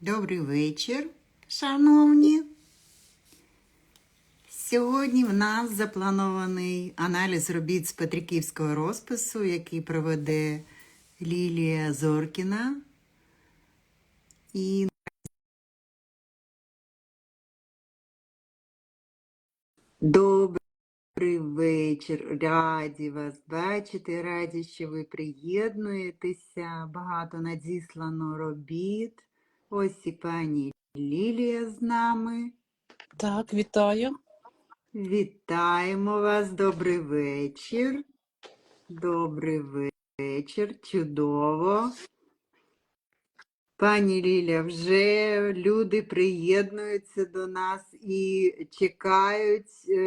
Добрий вечір, шановні. Сьогодні в нас запланований аналіз робіт з Петриківського розпису, який проведе Лілія Зоркіна. І добрий вечір. Раді вас бачити, раді, що ви приєднуєтеся. Багато надіслано робіт. Ось і пані Лілія з нами. Так, вітаю. Вітаємо вас, добрий вечір. Добрий вечір, чудово. Пані Ліля, вже люди приєднуються до нас і чекають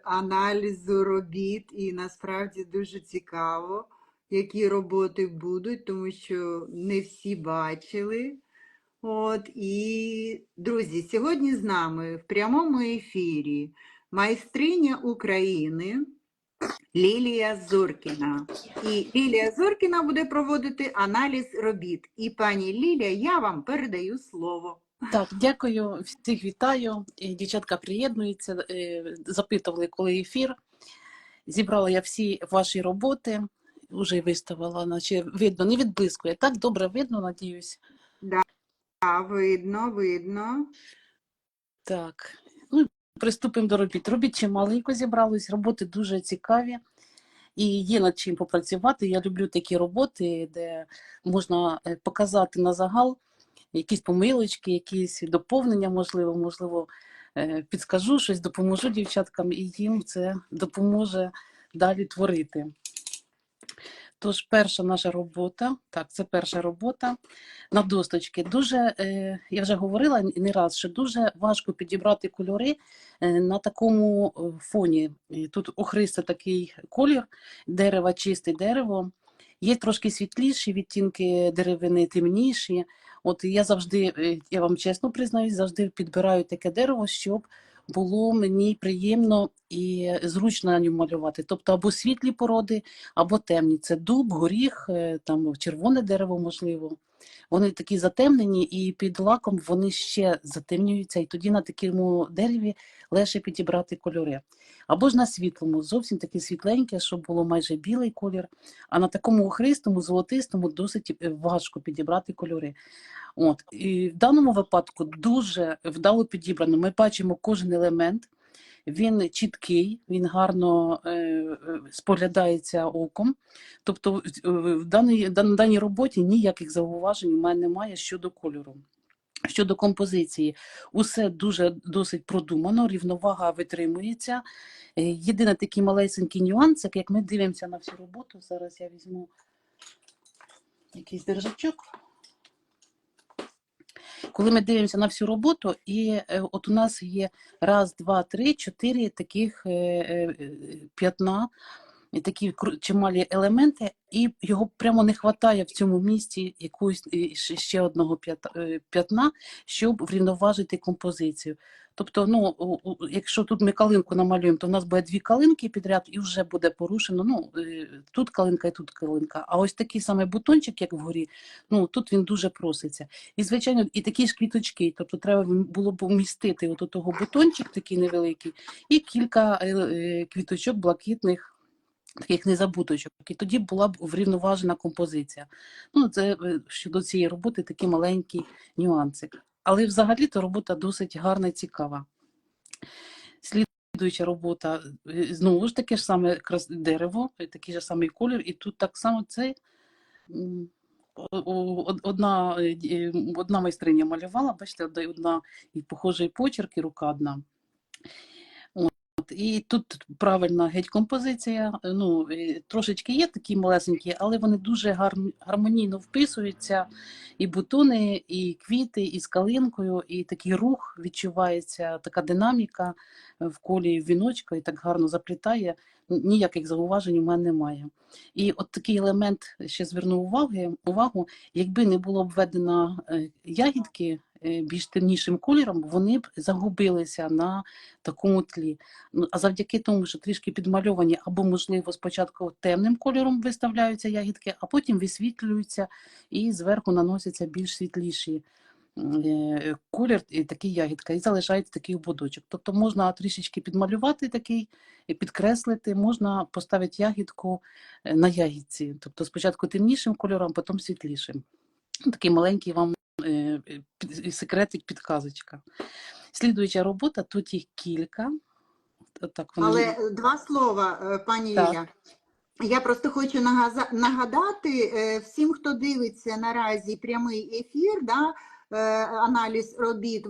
аналізу робіт, і насправді дуже цікаво, які роботи будуть, тому що не всі бачили. І, друзі, сьогодні з нами в прямому ефірі майстриня України Лілія Зоркіна. І Лілія Зоркіна буде проводити аналіз робіт. І, пані Лілія, я вам передаю слово. Так, дякую, всіх вітаю. Дівчатка приєднуються, запитували, коли ефір. Зібрала я всі ваші роботи, вже виставила, наче видно, не відблискує. Так добре видно, надіюсь. Да, видно. Так, приступимо до робіт. Робіт чималенько зібралось, роботи дуже цікаві. І є над чим попрацювати. Я люблю такі роботи, де можна показати на загал якісь помилочки, якісь доповнення, можливо, підскажу щось, допоможу дівчаткам, і їм це допоможе далі творити. Тож, перша наша робота, так, це перша робота на досточки. Дуже, я вже говорила не раз, що дуже важко підібрати кольори на такому фоні. Тут охристий такий колір, дерева, чисте дерево. Є трошки світліші відтінки деревини, темніші. От я завжди, я вам чесно признаюсь, завжди підбираю таке дерево, щоб було мені приємно і зручно на ньому малювати. Тобто або світлі породи, або темні. Це дуб, горіх, там червоне дерево, можливо. Вони такі затемнені, і під лаком вони ще затемнюються, і тоді на такому дереві легше підібрати кольори. Або ж на світлому, зовсім таке світленьке, щоб було майже білий колір, а на такому охристому, золотистому досить важко підібрати кольори. І в даному випадку дуже вдало підібрано. Ми бачимо кожен елемент, він чіткий, він гарно споглядається оком. Тобто в даній роботі ніяких зауважень у мене немає щодо кольору. Щодо композиції, усе досить продумано, рівновага витримується. Єдиний такий малесенький нюанс, як ми дивимося на всю роботу, зараз я візьму якийсь держачок. Коли ми дивимося на всю роботу, і от у нас є раз, два, три, чотири таких п'ятна, такі чималі елементи, і його прямо не вистачає в цьому місці якогось ще одного п'ятна, щоб врівноважити композицію. Тобто, якщо тут ми калинку намалюємо, то в нас буде дві калинки підряд і вже буде порушено. Тут калинка і тут калинка. А ось такий самий бутончик, як вгорі, тут він дуже проситься. І, звичайно, і такі ж квіточки. Тобто треба було б вмістити от того бутончик такий невеликий і кілька квіточок блакитних, таких незабуточок, і тоді була б врівноважена композиція. Це щодо цієї роботи такий маленький нюансик. Але взагалі-то робота досить гарна і цікава. Слідуюча робота, знову ж таке ж саме дерево, такий же самий колір, і тут так само це одна майстриня малювала, бачите, одна і похожий почерк, і рука одна. І тут правильна геть композиція, трошечки є такі малесенькі, але вони дуже гармонійно вписуються, і бутони, і квіти, і з калинкою, і такий рух відчувається, така динаміка в колі віночка, і так гарно заплітає, ніяких зауважень у мене немає. І от такий елемент, ще зверну увагу, якби не було обведено ягідки більш темнішим кольором, вони б загубилися на такому тлі. А завдяки тому, що трішки підмальовані, або, можливо, спочатку темним кольором виставляються ягідки, а потім висвітлюються і зверху наносяться більш світліші колір і такий ягідка, і залишається такий ободочок. Тобто можна трішечки підмалювати такий, підкреслити, можна поставити ягідку на ягідці. Тобто спочатку темнішим кольором, потім світлішим. Такий маленький вам секретик, підказочка. Слідуюча робота, тут їх кілька. Так вони... Але два слова, пані Так. Ліля. Я просто хочу нагадати всім, хто дивиться наразі прямий ефір, да, аналіз робіт,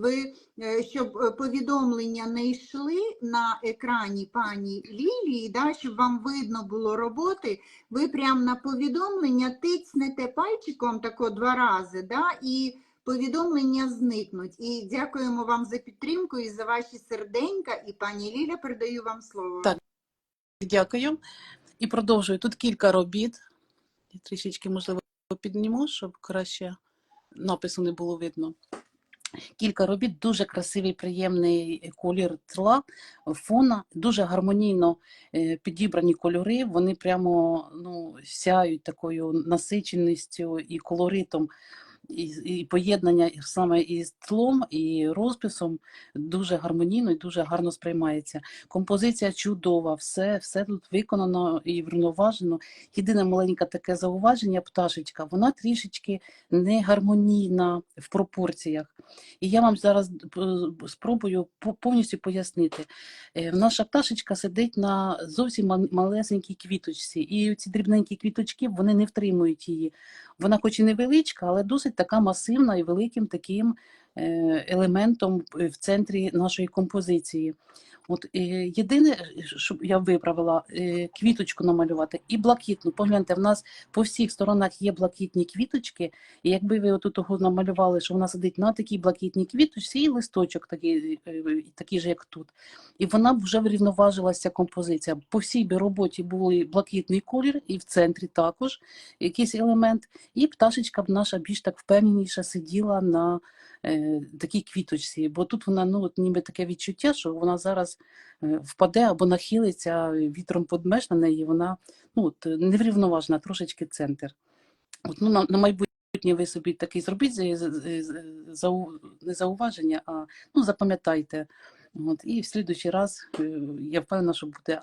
щоб повідомлення не йшли на екрані пані Лілії, да, щоб вам видно було роботи, ви прямо на повідомлення тицнете пальчиком тако 2 рази, да, і повідомлення зникнуть. І дякуємо вам за підтримку і за ваші серденька. І пані Ліля, передаю вам слово. Так, дякую. І продовжую. Тут кілька робіт. Я трішечки, можливо, підніму, щоб краще напису не було видно. Кілька робіт, дуже красивий, приємний колір тла, фона, дуже гармонійно підібрані кольори, вони прямо сяють такою насиченістю і колоритом. І поєднання саме із тлом, і розписом дуже гармонійно і дуже гарно сприймається. Композиція чудова, все тут виконано і врівноважено. Єдине маленьке таке зауваження, пташечка, вона трішечки не гармонійна в пропорціях. І я вам зараз спробую повністю пояснити. Наша пташечка сидить на зовсім малесенькій квіточці, і ці дрібненькі квіточки, вони не втримують її. Вона хоч і невеличка, але досить така масивна і великим таким елементом в центрі нашої композиції. От єдине, щоб я виправила, квіточку намалювати і блакитну. Погляньте, в нас по всіх сторонах є блакитні квіточки, і якби ви отут намалювали, що вона сидить на такій блакитній квіточці, і листочок такий же, як тут. І вона б вже врівноважилася композиція. По всій би роботі був блакитний колір, і в центрі також якийсь елемент, і пташечка б наша більш так впевненіше сиділа на такій квіточці, бо тут вона, ніби таке відчуття, що вона зараз впаде або нахилиться, вітром подмеш на неї, вона неврівноважена, трошечки центр. На майбутнє ви собі такий зробіть не зауваження, а запам'ятайте. І в слідуючий раз я впевнена, що буде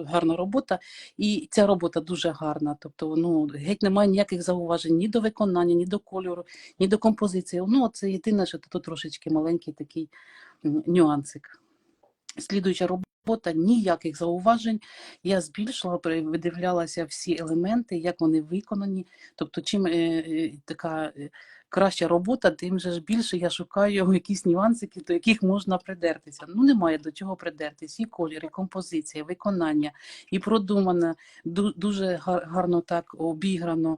гарна робота. І ця робота дуже гарна. Тобто, геть немає ніяких зауважень ні до виконання, ні до кольору, ні до композиції. Це єдине, що тут трошечки маленький такий нюансик. Слідуюча робота, ніяких зауважень. Я збільшила, видивлялася всі елементи, як вони виконані. Тобто, чим така краща робота, тим же ж більше я шукаю якісь нюансики, до яких можна придертися. Немає до чого придертись. І колір, і композиція, виконання, і продумане, дуже гарно так обіграно.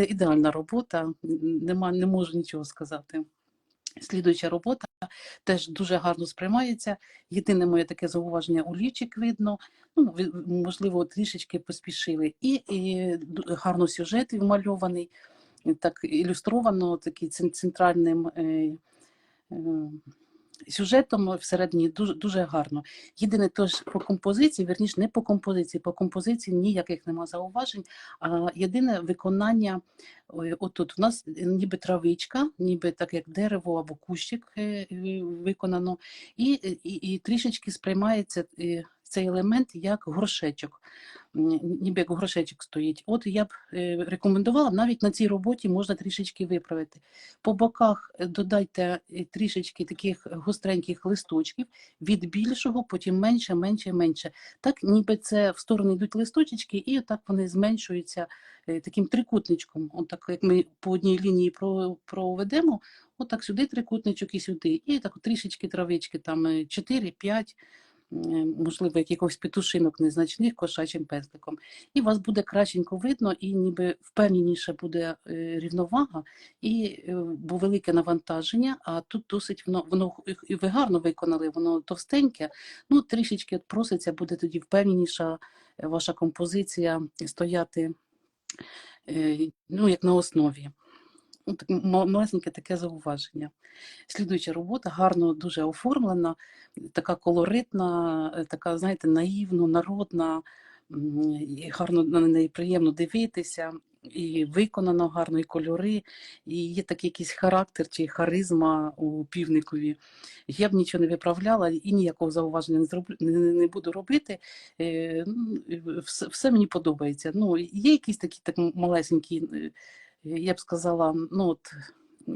Ідеальна робота, не можу нічого сказати. Слідуюча робота теж дуже гарно сприймається. Єдине моє таке зауваження, олівчик видно, можливо, трішечки поспішили. І гарно сюжет вмальований, так ілюстровано таким центральним сюжетом всередині дуже гарно. Єдине теж по композиції, верніше не по композиції ніяких нема зауважень, а єдине виконання, отут у нас ніби травичка, ніби так як дерево або кущик виконано, і трішечки сприймається цей елемент як горшечок, ніби як горшечок стоїть. От я б рекомендувала, навіть на цій роботі можна трішечки виправити. По боках додайте трішечки таких гостреньких листочків, від більшого, потім менше, менше, менше. Так ніби це в сторони йдуть листочки, і так вони зменшуються таким трикутничком. Отак, як ми по одній лінії проведемо, отак сюди трикутничок і сюди. І так трішечки травички, там 4-5, можливо, якихось петушинок незначних кошачим пензликом. І вас буде кращенько видно, і ніби впевненіше буде рівновага, бо велике навантаження, а тут досить воно і ви гарно виконали, воно товстеньке, трішечки проситься, буде тоді впевненіша ваша композиція стояти, як на основі. Малесеньке таке зауваження. Слідуюча робота, гарно дуже оформлена, така колоритна, така, знаєте, наївно, народна, гарно на неї приємно дивитися. і виконано гарно, і кольори, і є такий якийсь характер чи харизма у півникові. Я б нічого не виправляла і ніякого зауваження не буду робити. Все мені подобається. Ну, є якісь такі так малесенькі, я б сказала, ну от.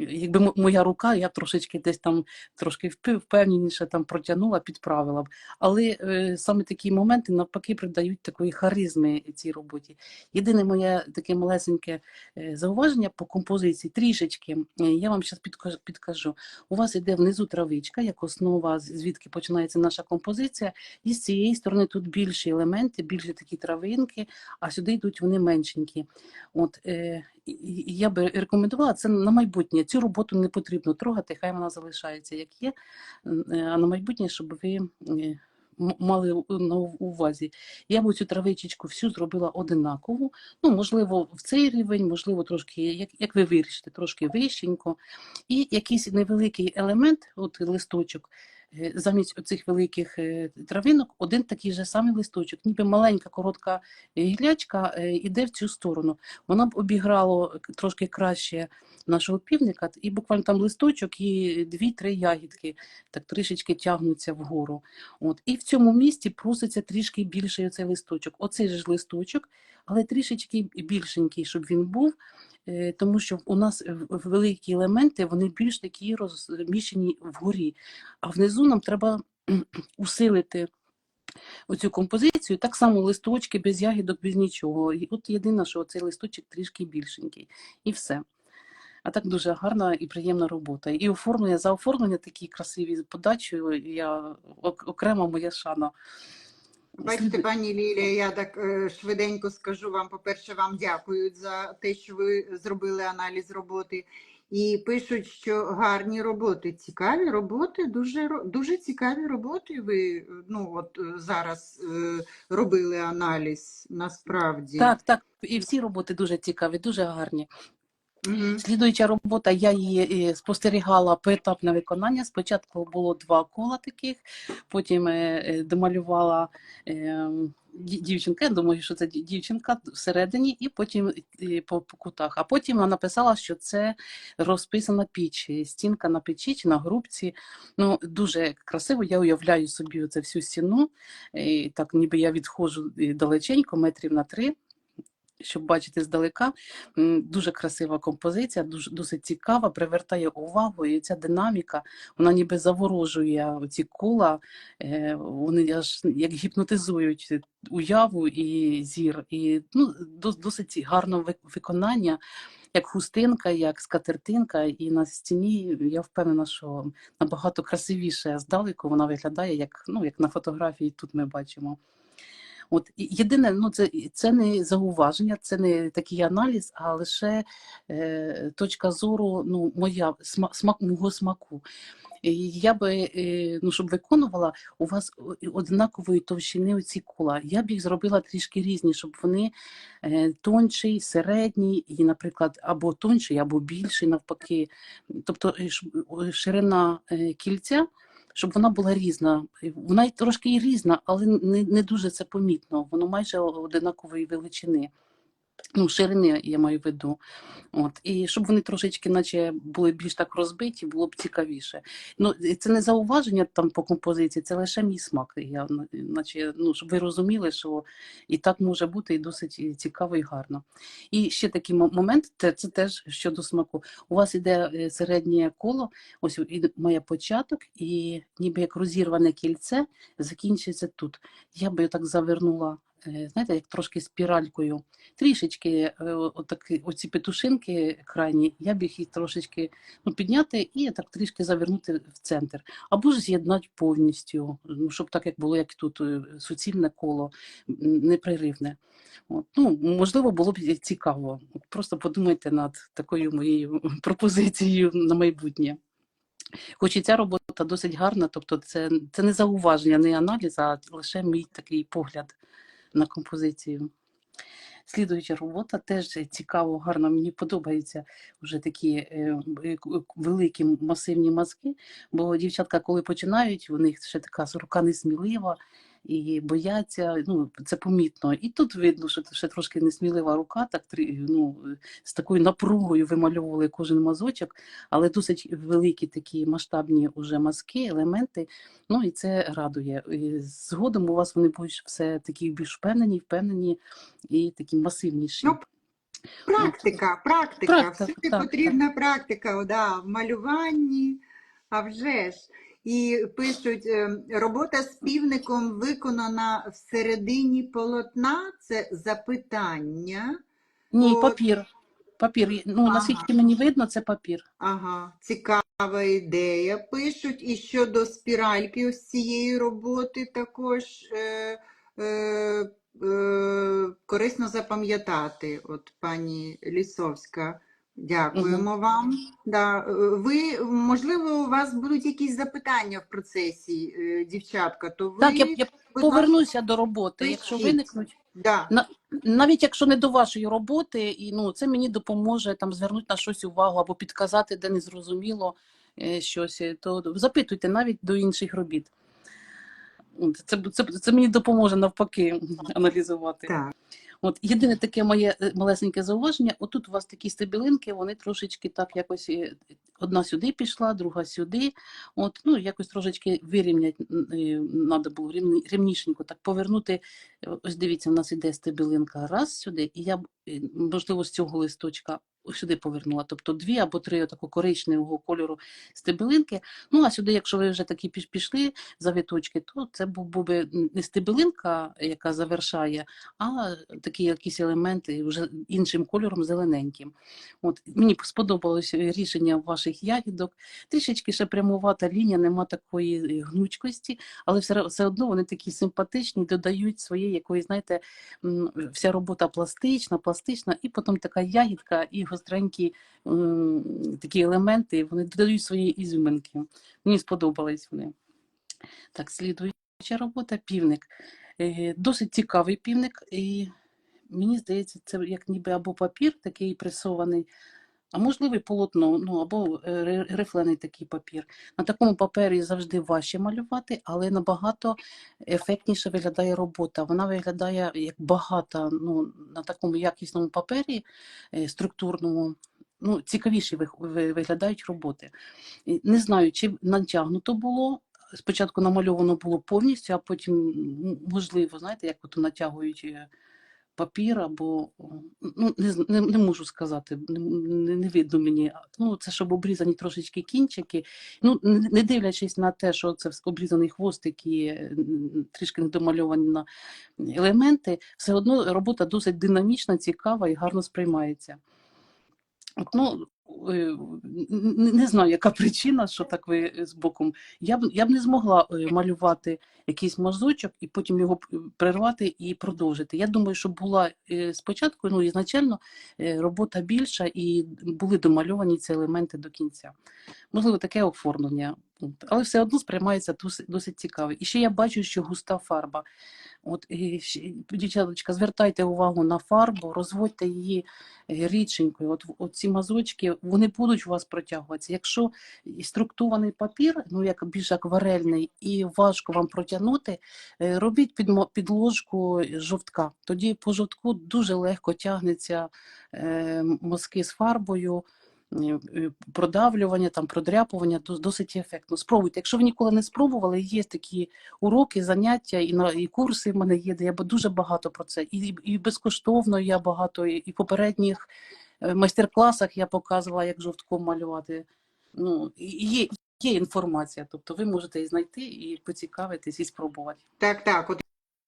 Якби моя рука, я б трошечки десь там трошки впевненіше там протягнула, підправила б. Але саме такі моменти навпаки придають такої харизми цій роботі. Єдине моє таке малесеньке зауваження по композиції, трішечки, я вам зараз підкажу. У вас іде внизу травичка, як основа, звідки починається наша композиція, і з цієї сторони тут більші елементи, більші такі травинки, а сюди йдуть вони меншенькі. От, я би рекомендувала це на майбутнє. Цю роботу не потрібно трогати, хай вона залишається як є, а на майбутнє, щоб ви мали на увазі. Я б цю травичечку всю зробила одинакову, ну, можливо, в цей рівень, можливо, трошки, як ви вирішите, трошки вищенько. І якийсь невеликий елемент, от листочок, замість оцих великих травинок, один такий же самий листочок, ніби маленька коротка гілячка іде в цю сторону. Вона б обіграла трошки краще нашого півника, і буквально там листочок і 2-3 ягідки так трішечки тягнуться вгору. От. І в цьому місці проситься трішки більший оцей листочок. Оцей же ж листочок, але трішечки більшенький, щоб він був, тому що у нас великі елементи, вони більш такі розміщені вгорі, а внизу нам треба усилити оцю композицію, так само листочки без ягідок, без нічого. І от єдине, що цей листочок трішки більшенький. І все. А так дуже гарна і приємна робота. І оформлення, за оформлення такі красиві подачі, я окремо моя шана. Бачите, пані Лілія, я так швиденько скажу вам, по-перше, вам дякую за те, що ви зробили аналіз роботи. І пишуть, що гарні роботи, цікаві роботи, дуже цікаві роботи ви зараз робили аналіз, насправді. Так, і всі роботи дуже цікаві, дуже гарні. Угу. Слідуюча робота, я її спостерігала поетапне виконання. Спочатку було 2 кола таких, потім домалювала дівчинка, я думаю, що це дівчинка всередині, і потім по кутах. А потім вона написала, що це розписана піч, стінка на печі чи на грубці. Ну, дуже красиво, я уявляю собі оце всю стіну, і так ніби я відходжу далеченько, метрів на 3. Щоб бачити здалека, дуже красива композиція, досить цікава, привертає увагу, і ця динаміка, вона ніби заворожує ці кола, вони аж як гіпнотизують уяву і зір. І досить гарне виконання, як хустинка, як скатертинка, і на стіні, я впевнена, що набагато красивіше здалеку вона виглядає, як на фотографії тут ми бачимо. От єдине, це не зауваження, це не такий аналіз, а лише точка зору, моя мого смаку. Я би, щоб виконувала, у вас однакової товщини оці кола. Я б їх зробила трішки різні, щоб вони тонший, середній, і, наприклад, або тонший, або більший, навпаки. Тобто ширина кільця, щоб вона була різна. Вона трошки і різна, але не дуже це помітно. Воно майже одинакової величини. Ширини я маю в виду. От. І щоб вони трошечки наче були більш так розбиті, було б цікавіше. Це не зауваження там по композиції, це лише мій смак. Щоб ви розуміли, що і так може бути, і досить цікаво і гарно. І ще такий момент, це теж щодо смаку. У вас іде середнє коло, ось має початок, і ніби як розірване кільце закінчується тут. Я би так завернула, знаєте, як трошки спіралькою. Трішечки оці петушинки крайні, я б їх трошечки підняти і так трішки завернути в центр. Або ж з'єднати повністю, щоб так, як було, як тут, суцільне коло, непреривне. Можливо, було б цікаво. Просто подумайте над такою моєю пропозицією на майбутнє. Хоч і ця робота досить гарна, тобто це не зауваження, не аналіз, а лише мій такий погляд на композицію. Слідуюча робота теж цікаво, гарно, мені подобаються вже такі великі масивні мазки, бо дівчатка, коли починають, у них ще така рука несмілива, і бояться, ну, це помітно. І тут видно, що ще трошки несмілива рука, так, ну, з такою напругою вимальовували кожен мазочок, але досить великі такі масштабні уже мазки, елементи, ну і це радує. І згодом у вас вони будуть все такі більш впевнені і такі масивніші. Ну, От. практика, Так, всюди так, так. потрібна практика, да, в малюванні, а вже ж. І пишуть, робота з півником виконана всередині полотна, це запитання. Ні, От, папір. Папір. Ну, ага. наскільки мені видно, це папір. Ага, цікава ідея. Пишуть і щодо спіральки ось цієї роботи також корисно запам'ятати. От пані Лісовська, Угу. дякуємо вам. Да. Ви, можливо, у вас будуть якісь запитання в процесі, дівчатка, то Так, ви, я будь ласка, повернуся до роботи. Якщо пишіть. виникнуть, Да. навіть якщо не до вашої роботи, і ну це мені допоможе там звернути на щось увагу або підказати, де не зрозуміло щось, то запитуйте навіть до інших робіт. Це мені допоможе навпаки аналізувати. Так. От єдине таке моє малесеньке зауваження. Отут у вас такі стебелинки, вони трошечки так якось одна сюди пішла, друга сюди. От, ну якось трошечки вирівняти треба було рівнішенько так повернути. Ось дивіться, у нас іде стебелинка раз сюди, і я можливо з цього листочка сюди повернула. Тобто 2 або 3 отако коричневого кольору стебелинки. Ну а сюди, якщо ви вже такі пішли завиточки, то це був би не стебелинка, яка завершає, а такі якісь елементи вже іншим кольором зелененьким. От мені сподобалось рішення ваших ягідок. Трішечки ще прямувата лінія, нема такої гнучкості, але все одно вони такі симпатичні, додають своєї якоїсь, знаєте, вся робота пластична, і потім така ягідка і гостренькі такі елементи, вони додають свої ізюминки. Мені сподобались вони. Так, слідуюча робота півник. Досить цікавий півник, і мені здається, це як ніби або папір такий пресований, а можливо і полотно, ну або рифлений такий папір. На такому папері завжди важче малювати, але набагато ефектніше виглядає робота. Вона виглядає як багата, ну, на такому якісному папері структурному, ну, цікавіші виглядають роботи. Не знаю, чи натягнуто було. Спочатку намальовано було повністю, а потім, можливо, знаєте, як от натягують папір або ну, не можу сказати, не видно мені. Ну, це щоб обрізані трошечки кінчики. Ну, не дивлячись на те, що це обрізаний хвостик і трішки недомальовані на елементи, все одно робота досить динамічна, цікава і гарно сприймається. От, ну, не знаю, яка причина, що так ви з боком. Я б не змогла малювати якийсь мазочок і потім його перервати і продовжити. Я думаю, що була спочатку, ну, ізначально робота більша і були домальовані ці елементи до кінця. Можливо, таке оформлення, але все одно сприймається досить цікаво. І ще я бачу, що густа фарба. От, дівчаточка, звертайте увагу на фарбу, розводьте її рідшенькою. От ці мазочки, вони будуть у вас протягуватися. Якщо структурований папір, ну як більш акварельний, і важко вам протягнути, робіть підложку жовтка. Тоді по жовтку дуже легко тягнеться мазки з фарбою, продавлювання, там, продряпування, досить ефектно. Спробуйте. Якщо ви ніколи не спробували, є такі уроки, заняття, і курси в мене є, де я дуже багато про це. І безкоштовно я багато, і в попередніх майстер-класах я показувала, як жовтком малювати. Ну, є інформація, тобто ви можете її знайти і поцікавитись, і спробувати. Так, от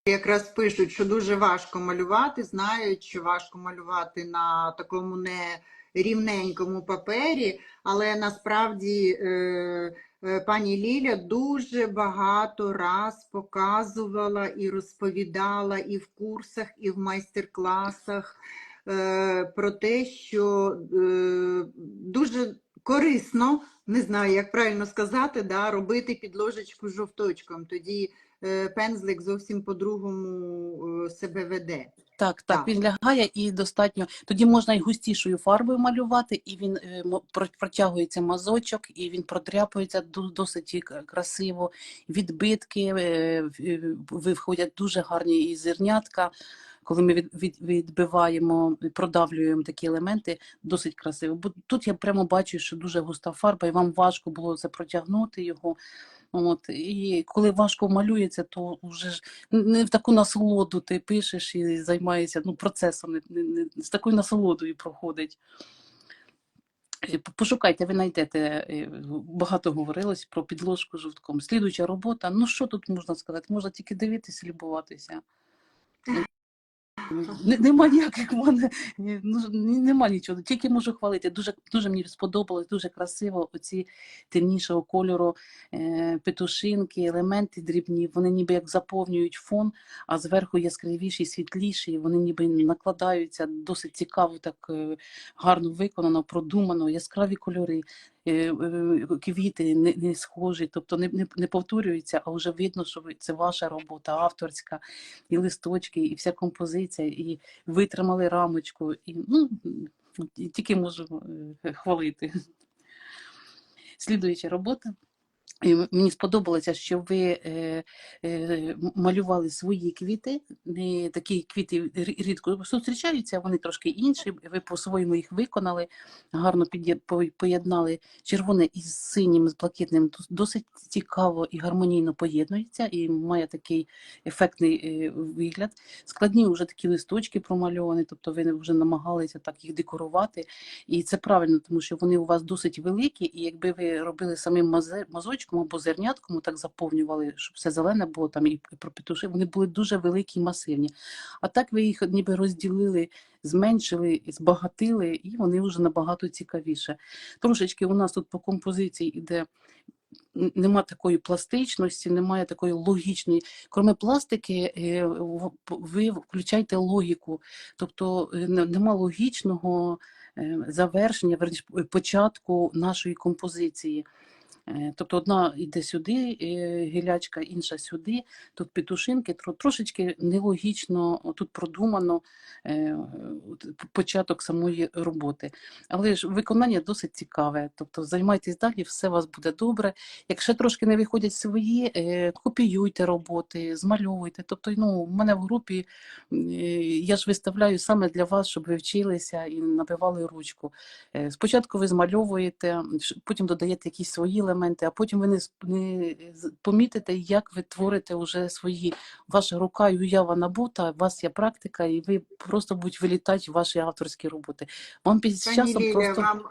якраз пишуть, що дуже важко малювати, знають, що важко малювати на такому нерівненькому папері, але насправді пані Ліля дуже багато раз показувала і розповідала і в курсах, і в майстер-класах про те, що дуже корисно, не знаю, як правильно сказати, да, робити підложечку жовточком. Тоді пензлик зовсім по-другому себе веде. Так, Так. він лягає і достатньо. Тоді можна і густішою фарбою малювати, і він протягується мазочок, і він продряпується досить красиво. Відбитки виходять дуже гарні і зернятка. Коли ми відбиваємо, продавлюємо такі елементи, досить красиво. Бо тут я прямо бачу, що дуже густа фарба, і вам важко було це протягнути його. От, і коли важко малюється, то вже ж не в таку насолоду ти пишеш і займаєшся процесом, не з такою насолодою проходить. Пошукайте, ви знайдете, багато говорилось про підложку жовтком. Слідуюча робота, що тут можна сказати? Можна тільки дивитися, любуватися. Нема ніяких в мене, нема нічого, тільки можу хвалити. Дуже мені сподобалось, дуже красиво оці темнішого кольору петушинки, елементи дрібні, вони ніби як заповнюють фон, а зверху яскравіші, світліші, вони ніби накладаються, досить цікаво, так гарно виконано, продумано, яскраві кольори. Квіти не схожі, тобто не повторюються, а вже видно, що це ваша робота, авторська, і листочки, і вся композиція, і витримали рамочку, і тільки можу хвалити. Слідуюча робота. І мені сподобалося, що ви малювали свої квіти, не такі квіти рідко зустрічаються, вони трошки інші, ви по-своєму їх виконали, гарно поєднали червоне із синім, з блакитним, досить цікаво і гармонійно поєднується, і має такий ефектний вигляд. Складні вже такі листочки промальовані, тобто ви вже намагалися так їх декорувати, і це правильно, тому що вони у вас досить великі, і якби ви робили самим мазочком або зернятком, так заповнювали, щоб все зелене було там і пропетуши, вони були дуже великі і масивні. А так ви їх ніби розділили, зменшили, збагатили, і вони вже набагато цікавіше. Трошечки у нас тут по композиції іде, нема такої пластичності, немає такої логічної. Кроме пластики, ви включаєте логіку, тобто нема логічного завершення, початку нашої композиції. Тобто одна йде сюди, гілячка, інша сюди, тут петушинки, трошечки нелогічно, тут продумано початок самої роботи. Але ж виконання досить цікаве, тобто займайтесь далі, все у вас буде добре. Якщо трошки не виходять свої, копіюйте роботи, змальовуйте. Тобто, в мене в групі, я ж виставляю саме для вас, щоб ви вчилися і набивали ручку. Спочатку ви змальовуєте, потім додаєте якісь свої елементи, а потім ви не помітите, як ви творите вже свої. Ваша рука і уява набута, у вас є практика, і ви просто будуть вилітати в ваші авторські роботи. Вам під часом Ліля, просто... вам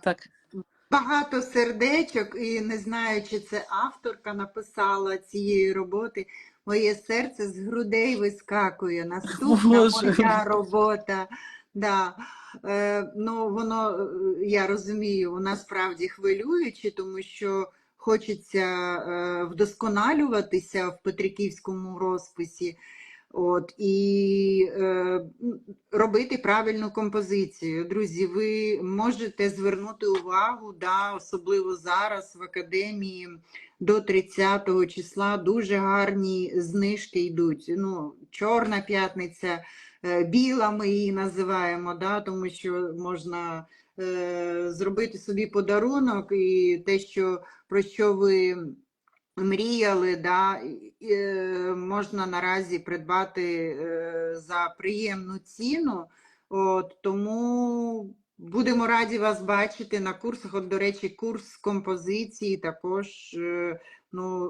Так. багато сердечок, і не знаю, чи це авторка написала цієї роботи. Моє серце з грудей вискакує. Наступна моя робота. Да. Воно, я розумію, насправді хвилююче, тому що хочеться вдосконалюватися в петриківському розписі. І робити правильну композицію. Друзі, ви можете звернути увагу, особливо зараз в академії до 30 числа дуже гарні знижки йдуть. Чорна п'ятниця, біла ми її називаємо, тому що можна зробити собі подарунок, і те, про що ви мріяли, можна наразі придбати за приємну ціну. Тому будемо раді вас бачити на курсах. До речі, курс композиції також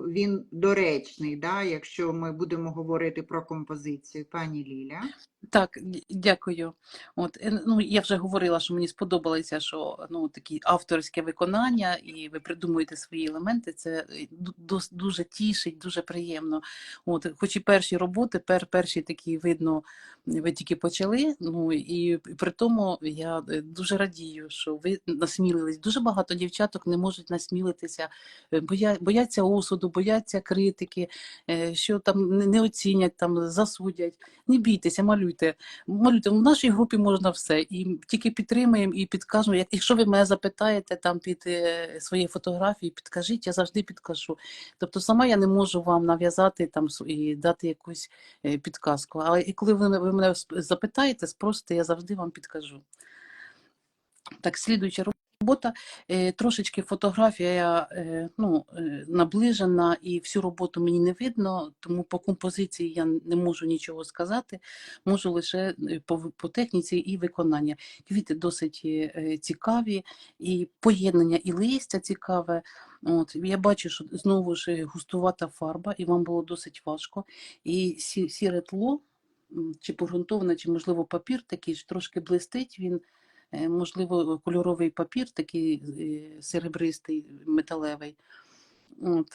він доречний, якщо ми будемо говорити про композицію. Пані Ліля. Так, дякую. Я вже говорила, що мені сподобалося, що такі авторське виконання, і ви придумуєте свої елементи, це дуже тішить, дуже приємно. Хоч і перші роботи, перші такі, видно, ви тільки почали, і при тому я дуже радію, що ви насмілились. Дуже багато дівчаток не можуть насмілитися, бояться осуду, бояться критики, що там не оцінять, там засудять. Не бійтеся, малюйте. Малюйте. В нашій групі можна все. І тільки підтримуємо і підкажемо. Якщо ви мене запитаєте там під свої фотографії, підкажіть, я завжди підкажу. Тобто сама я не можу вам нав'язати там і дати якусь підказку. Але і коли ви мене запитаєте, спросите, я завжди вам підкажу. Так, слідуюча робота. Трошечки фотографія наближена і всю роботу мені не видно, тому по композиції я не можу нічого сказати, можу лише по техніці і виконання. Квіти досить цікаві, і поєднання і листя цікаве. От, я бачу, що знову ж густувата фарба, і вам було досить важко. І сіре тло, чи погрунтоване, чи, можливо, папір такий ж трошки блистить, він можливо, кольоровий папір, такий серебристий, металевий. От.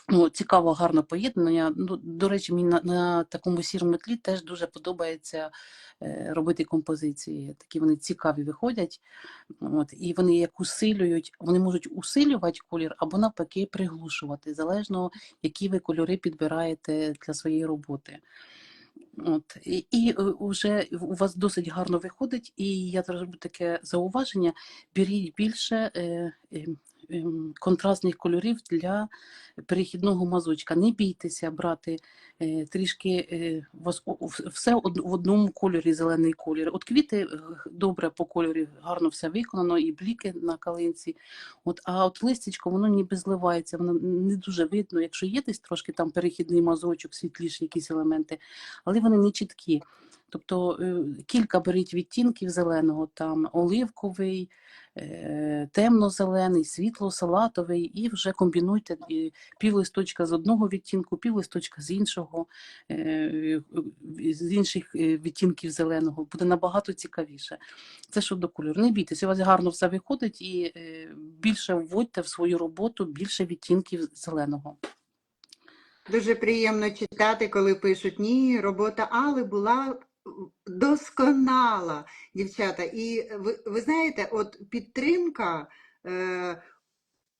Ну, цікаво, гарне поєднання. Ну, до речі, мені на такому сірому тлі теж дуже подобається робити композиції. Такі вони цікаві виходять. От. І вони як усилюють, вони можуть усилювати колір або навпаки приглушувати, залежно, які ви кольори підбираєте для своєї роботи. От. І вже у вас досить гарно виходить, і я зроблю таке зауваження: беріть більше контрастних кольорів для перехідного мазочка. Не бійтеся брати трішки все в одному кольорі, зелений колір. От квіти добре по кольорі, гарно все виконано, і бліки на калинці. А от листячко, воно ніби зливається, воно не дуже видно, якщо є десь трошки там перехідний мазочок, світліші якісь елементи, але вони не чіткі. Тобто кілька беріть відтінків зеленого, там оливковий, темно-зелений, світло-салатовий, і вже комбінуйте пів листочка з одного відтінку, пів листочка з іншого, з інших відтінків зеленого. Буде набагато цікавіше. Це щодо кольору. Не бійтеся, у вас гарно все виходить, і більше вводьте в свою роботу більше відтінків зеленого. Дуже приємно читати, коли пишуть: ні, робота Алли була досконала, дівчата. І ви знаєте, от підтримка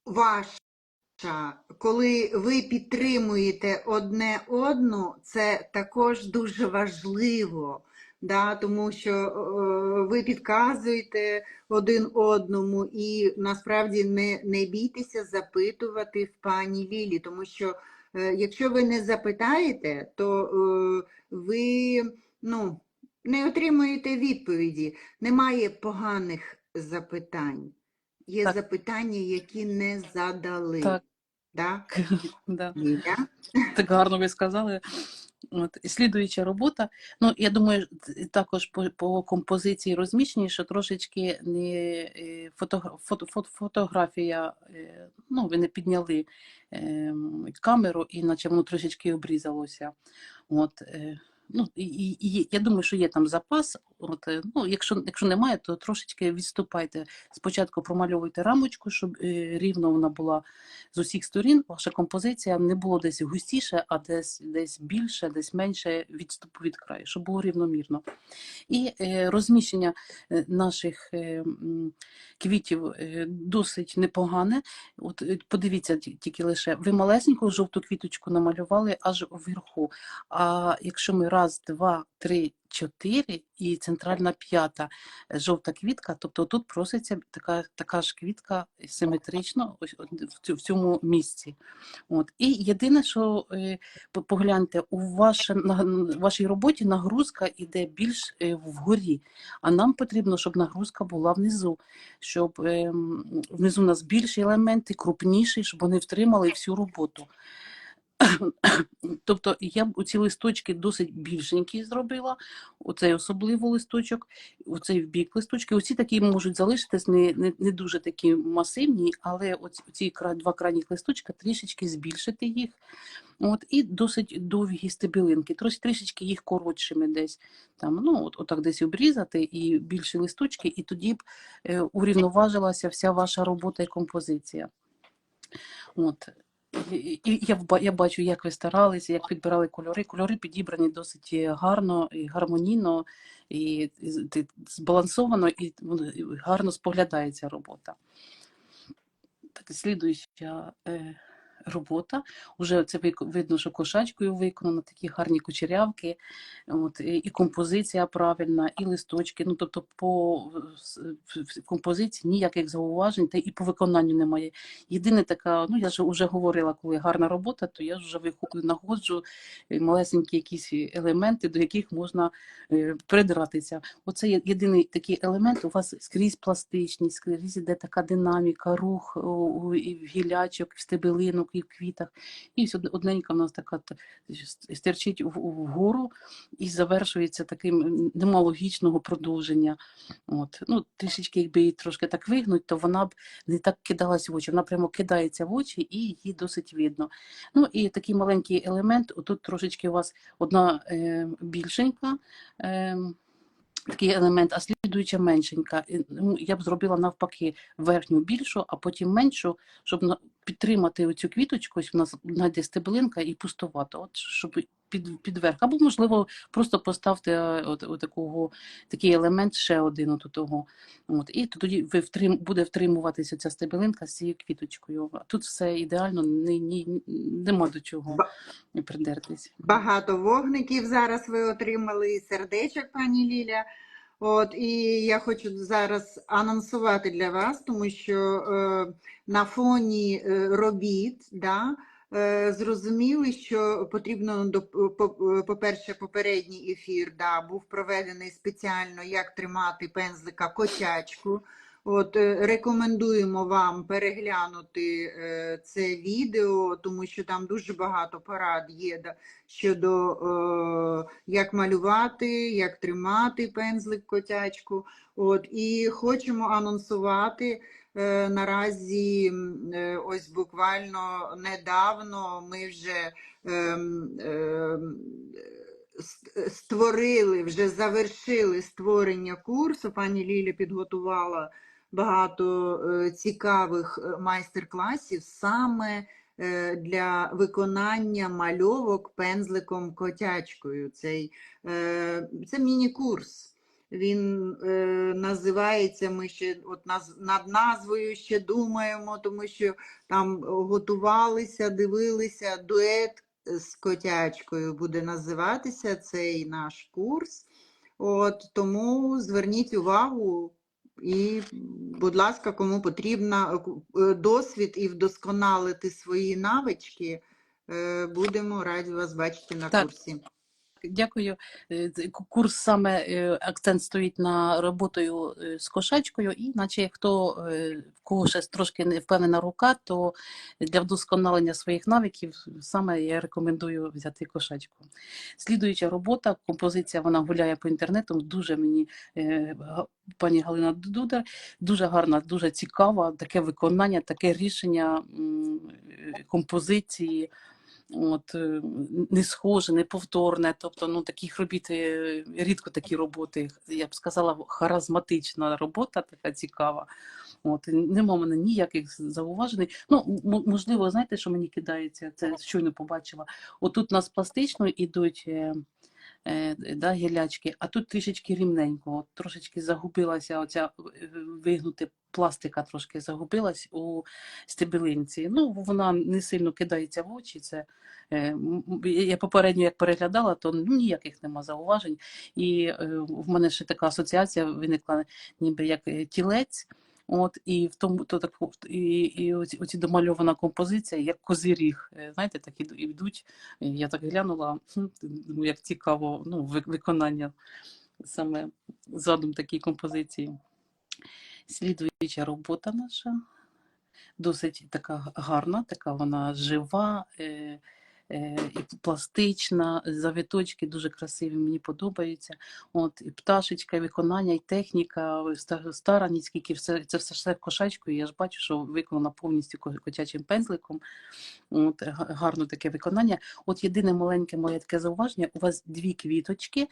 ваша, коли ви підтримуєте одне одну, це також дуже важливо. Да, тому що ви підказуєте один одному, і насправді не бійтеся запитувати в пані Лілі, тому що якщо ви не запитаєте, то ви не отримуєте відповіді. Немає поганих запитань. Є Так. запитання, які не задали. Так. Да? Да. Ліля? Так гарно ви сказали. От. І слідуюча робота. Ну, я думаю, також по композиції розміщені, що трошечки не фотографія, ну, ви не підняли камеру, іначе воно трошечки обрізалося. От. Ну, і я думаю, що є там запас. От, ну, якщо немає, то трошечки відступайте. Спочатку промальовуйте рамочку, щоб рівно вона була з усіх сторін. Ваша композиція не було десь густіше, а десь більше, десь менше відступу від краю, щоб було рівномірно. І розміщення наших квітів досить непогане. От подивіться тільки лише, ви малесеньку жовту квіточку намалювали аж вверху. А якщо ми раз, два, три, 4 і центральна 5 жовта квітка, тобто тут проситься така ж квітка симетрично в цьому місці. От. І єдине, що погляньте, у вашій роботі нагрузка йде більш вгорі, а нам потрібно, щоб нагрузка була внизу, щоб внизу у нас більші елементи, крупніші, щоб вони втримали всю роботу. Тобто я б ці листочки досить більшенькі зробила, оцей особливо листочок, оцей в бік листочки. Оці такі можуть залишитись не дуже такі масивні, але оці два крайніх листочка трішечки збільшити їх. От, і досить довгі стебелинки, трішечки їх коротшими десь. Там, ну, отак десь обрізати і більші листочки, і тоді б урівноважилася вся ваша робота і композиція. От. І я бачу, як ви старалися, як підбирали кольори. Кольори підібрані досить гарно, і гармонійно, і збалансовано, і гарно споглядається робота. Так, слідуюча робота. Уже це видно, що кошачкою виконано, такі гарні кучерявки, от, і композиція правильна, і листочки. Ну, тобто в композиції ніяких зауважень, та і по виконанню немає. Єдине така, ну я ж вже говорила, коли гарна робота, то я вже знаходжу малесенькі якісь елементи, до яких можна придратися. Оце єдиний такий елемент, у вас скрізь пластичність, скрізь іде така динаміка, рух і в гілячок, в стебелинок, і в квітах. І ось одненька в нас така стерчить вгору і завершується таким немалогічного продовження. От. Ну, трішечки, якби її трошки так вигнуть, то вона б не так кидалась в очі. Вона прямо кидається в очі і її досить видно. Ну і такий маленький елемент, тут трошечки у вас одна більшенька, такий елемент, а слідуюча меншенька. Ну, я б зробила навпаки верхню більшу, а потім меншу, щоб підтримати оцю квіточку, ось у нас знайде стеблинка і пустувати, от, щоб під верх. Або, можливо, просто поставте такий елемент ще один от того. От, і тоді буде втримуватися ця стеблинка з цією квіточкою. А тут все ідеально, нема до чого придертись. Багато вогників зараз ви отримали, і сердечок, пані Ліля. От, і я хочу зараз анонсувати для вас, тому що на фоні робіт, да, зрозуміли, що потрібно, по-перше, попередній ефір, да, був проведений спеціально, як тримати пензлика котячку. От, рекомендуємо вам переглянути це відео, тому що там дуже багато порад є щодо як малювати, як тримати пензлик котячку. От, і хочемо анонсувати, наразі ось буквально недавно ми вже вже завершили створення курсу. Пані Ліля підготувала багато цікавих майстер-класів саме для виконання мальовок пензликом котячкою. Це міні-курс. Він називається, ми ще над назвою ще думаємо, тому що там готувалися, дивилися, дует з котячкою буде називатися цей наш курс. От, тому зверніть увагу і, будь ласка, кому потрібно досвід і вдосконалити свої навички, будемо раді вас бачити на курсі. Дякую. Курс саме акцент стоїть на роботою з кошачкою, і наче в кого ще трошки не впевнена рука, то для вдосконалення своїх навиків саме я рекомендую взяти кошачку. Слідуюча робота, композиція, вона гуляє по інтернету, дуже мені пані Галина Дудар, дуже гарна, дуже цікава, таке виконання, таке рішення композиції. От, не схоже, неповторне, тобто, ну, таких робіт, рідко такі роботи, я б сказала, харазматична робота, така цікава. От, нема в мене ніяких зауважень. Ну, можливо, знаєте, що мені кидається, це щойно побачила. Отут у нас пластично йдуть да, гілячки, а тут трішечки рівненько, от, трошечки загубилася оця вигнути пластика, трошки загубилась у стебелинці. Ну, вона не сильно кидається в очі. Це я попередньо як переглядала, то ніяких нема зауважень. І в мене ще така асоціація виникла, ніби як тілець. От, і в тому то так і оці домальована композиція, як козиріг. Знаєте, так ідуть. Я так глянула, як цікаво, ну, виконання саме задум такій композиції. Слідуюча робота наша досить така гарна, така вона жива, і пластична, завиточки дуже красиві, мені подобаються. От, і пташечка, і виконання, і техніка, старанність, скільки це все кошачкою. Я ж бачу, що виконана повністю котячим пензликом. От, гарно таке виконання. От єдине маленьке моє таке зауваження, у вас дві квіточки,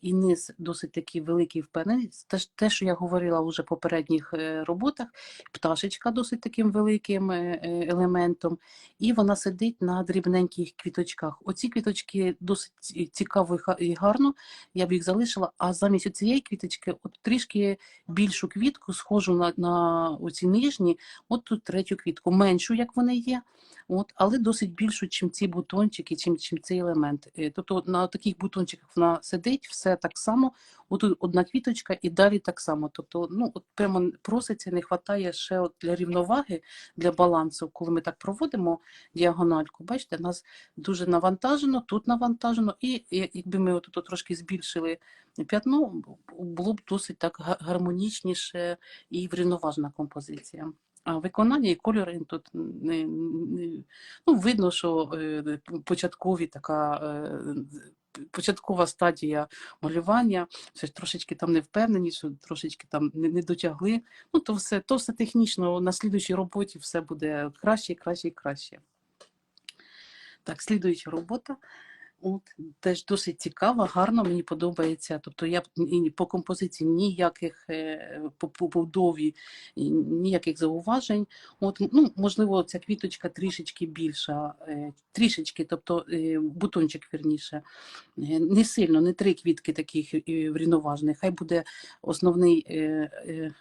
і низ досить такий великий впевнений. Те, що я говорила вже в попередніх роботах, пташечка досить таким великим елементом, і вона сидить на дрібненьких квіточках. Оці квіточки досить цікаво і гарно, я б їх залишила, а замість цієї квіточки от трішки більшу квітку, схожу на оці нижні, от тут третю квітку, меншу, як вони є, От, але досить більшу, чим ці бутончики, чим цей елемент. Тобто на таких бутончиках вона сидить, все так само, отут одна квіточка і далі так само. Тобто, ну, от прямо проситься, не вистачає ще от для рівноваги, для балансу, коли ми так проводимо діагональку, бачите, нас дуже навантажено, тут навантажено, і якби ми отут трошки збільшили п'ятно, було б досить так гармонічніше і врівноважена композиція. А виконання і кольори тут ну, видно, що початкові така початкова стадія малювання, все ж трошечки там не впевнені, що трошечки там не дотягли. Ну, то все технічно, на слідуючій роботі все буде краще, краще і краще. Так, слідуюча робота. От, теж досить цікава, гарно, мені подобається. Тобто я по композиції ніяких по будові, ніяких зауважень. От, ну, можливо, ця квіточка трішечки більша, трішечки, тобто бутончик вірніше. Не сильно, не 3 квітки таких врівноважених. Хай буде основний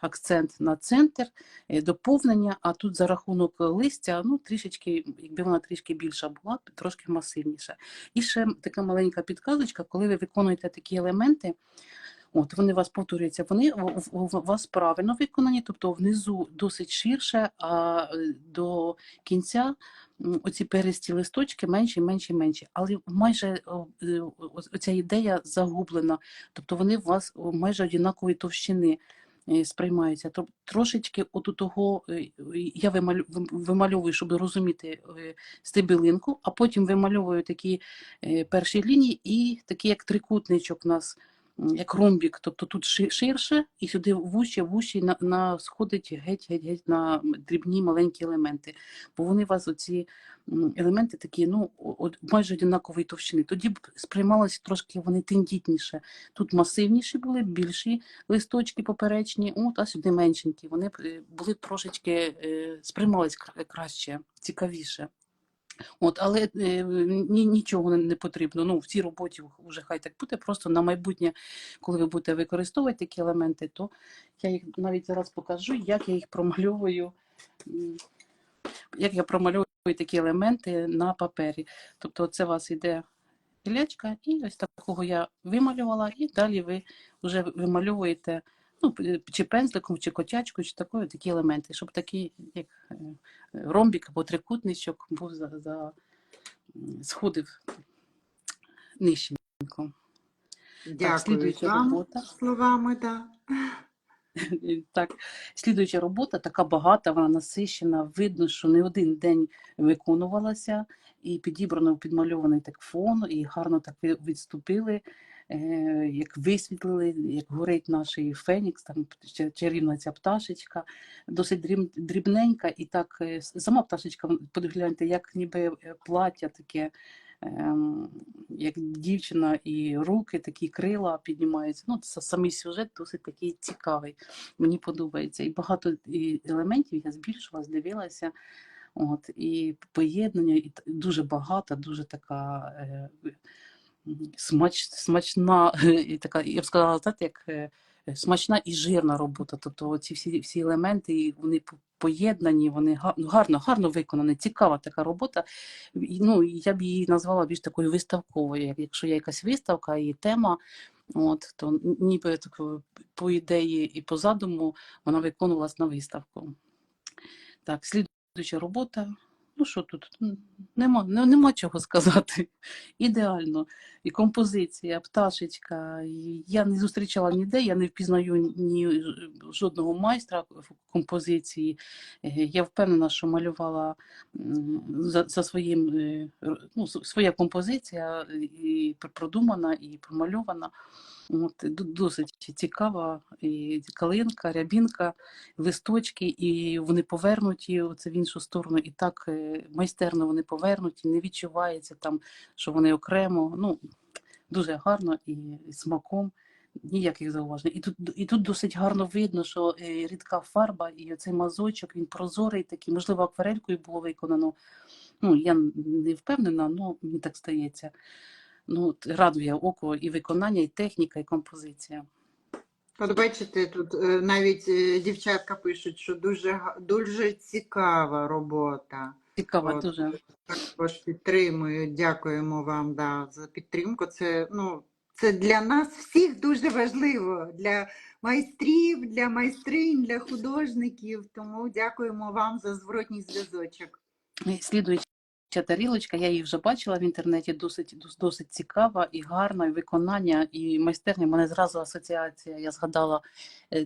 акцент на центр, доповнення, а тут за рахунок листя, ну, трішечки, якби вона трішки більша була, трошки масивніша. І ще така маленька підказочка, коли ви виконуєте такі елементи, от вони у вас повторюються, вони у вас правильно виконані, тобто внизу досить ширше, а до кінця оці перисті листочки менші, менші, менші. Але майже оця ідея загублена, тобто вони у вас майже однакової товщини сприймаються. Тобто трошечки от у того я вимальовую, щоб розуміти стебелинку, а потім вимальовую такі перші лінії і такий як трикутничок у нас, як ромбік, тобто тут ширше і сюди вужче сходить геть на дрібні маленькі елементи. Бо вони у вас оці елементи такі, ну, майже однакової товщини. Тоді б сприймалися трошки вони тендітніше. Тут масивніші були, більші листочки поперечні, от, а сюди меншенькі. Вони були трошечки сприймались краще, цікавіше. От, але нічого не потрібно. Ну, в цій роботі вже хай так буде. Просто на майбутнє, коли ви будете використовувати такі елементи, то я їх навіть зараз покажу, як я їх промальовую, як я промальовую такі елементи на папері. Тобто це у вас йде гілячка, і ось такого я вималювала, і далі ви вже вимальовуєте, ну, чи пензликом, чи котячкою, чи такою такі елементи, щоб такий, як ромбік або трикутничок був сходив нижченько. Так, Дякую вам словами, так. Так, слідуюча робота така багата, вона насичена, видно, що не один день виконувалася, і підібрано підмальований так фон, і гарно так відступили, як висвітлили, як горить наш фенікс, там чарівна ця пташечка, досить дрібненька, і так сама пташечка, подивляйте, як ніби плаття таке, як дівчина, і руки, такі крила піднімаються. Ну, це самий сюжет досить такий цікавий. Мені подобається. І багато елементів я збільшила, дивилася. От, і поєднання, і дуже багата, дуже така смачна, і така, я б сказала, знаєте, як смачна і жирна робота. Тобто ці всі елементи, вони поєднані, вони гарно виконані, цікава така робота. Ну, я б її назвала більш такою виставковою. Якщо є якась виставка і тема, от, то ніби по ідеї і по задуму вона виконувалась на виставку. Так, слідуюча робота. Ну що тут? Нема чого сказати. Ідеально. І композиція, пташечка. Я не зустрічала ніде, я не впізнаю жодного майстра в композиції. Я впевнена, що малювала за своїм, ну, своя композиція і продумана, і промальована. От, досить цікава і калинка, рябінка, листочки, і вони повернуті оце в іншу сторону, і так майстерно вони повернуті, не відчувається там, що вони окремо. Ну, дуже гарно і смаком, ніяких зауважень. І тут досить гарно видно, що рідка фарба і оцей мазочок, він прозорий такий, можливо, акварелькою було виконано. Ну, я не впевнена, але мені так здається. Ну, радує око і виконання, і техніка, і композиція. От бачите, тут навіть дівчатка пишуть, що дуже цікава робота. Цікава От. дуже. Також підтримую. Дякуємо вам, да, за підтримку. Це, ну, це для нас всіх дуже важливо, для майстрів, для майстринь, для художників. Тому дякуємо вам за зворотній зв'язочок. Слідуюча тарілочка, я її вже бачила в інтернеті, досить цікава і гарна, і виконання, і майстерня. У мене зразу асоціація, я згадала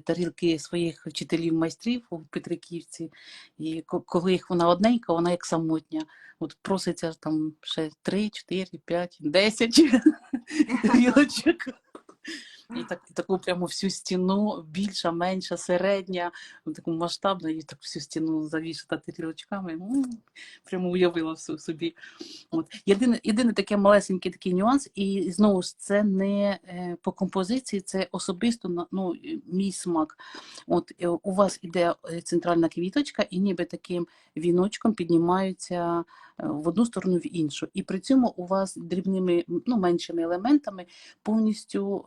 тарілки своїх вчителів-майстрів у Петриківці, і коли їх вона одненька, вона як самотня. От проситься там ще 3, 4, 5, 10 тарілочок. І таку прямо всю стіну, більша, менша, середня, таку масштабну, і так всю стіну завішати тарілочками. Прямо уявила собі. От. Єдине таке малесенький такий нюанс, і знову ж це не по композиції, це особисто ну, мій смак. От, у вас іде центральна квіточка, і ніби таким віночком піднімаються в одну сторону, в іншу. І при цьому у вас дрібними, ну, меншими елементами повністю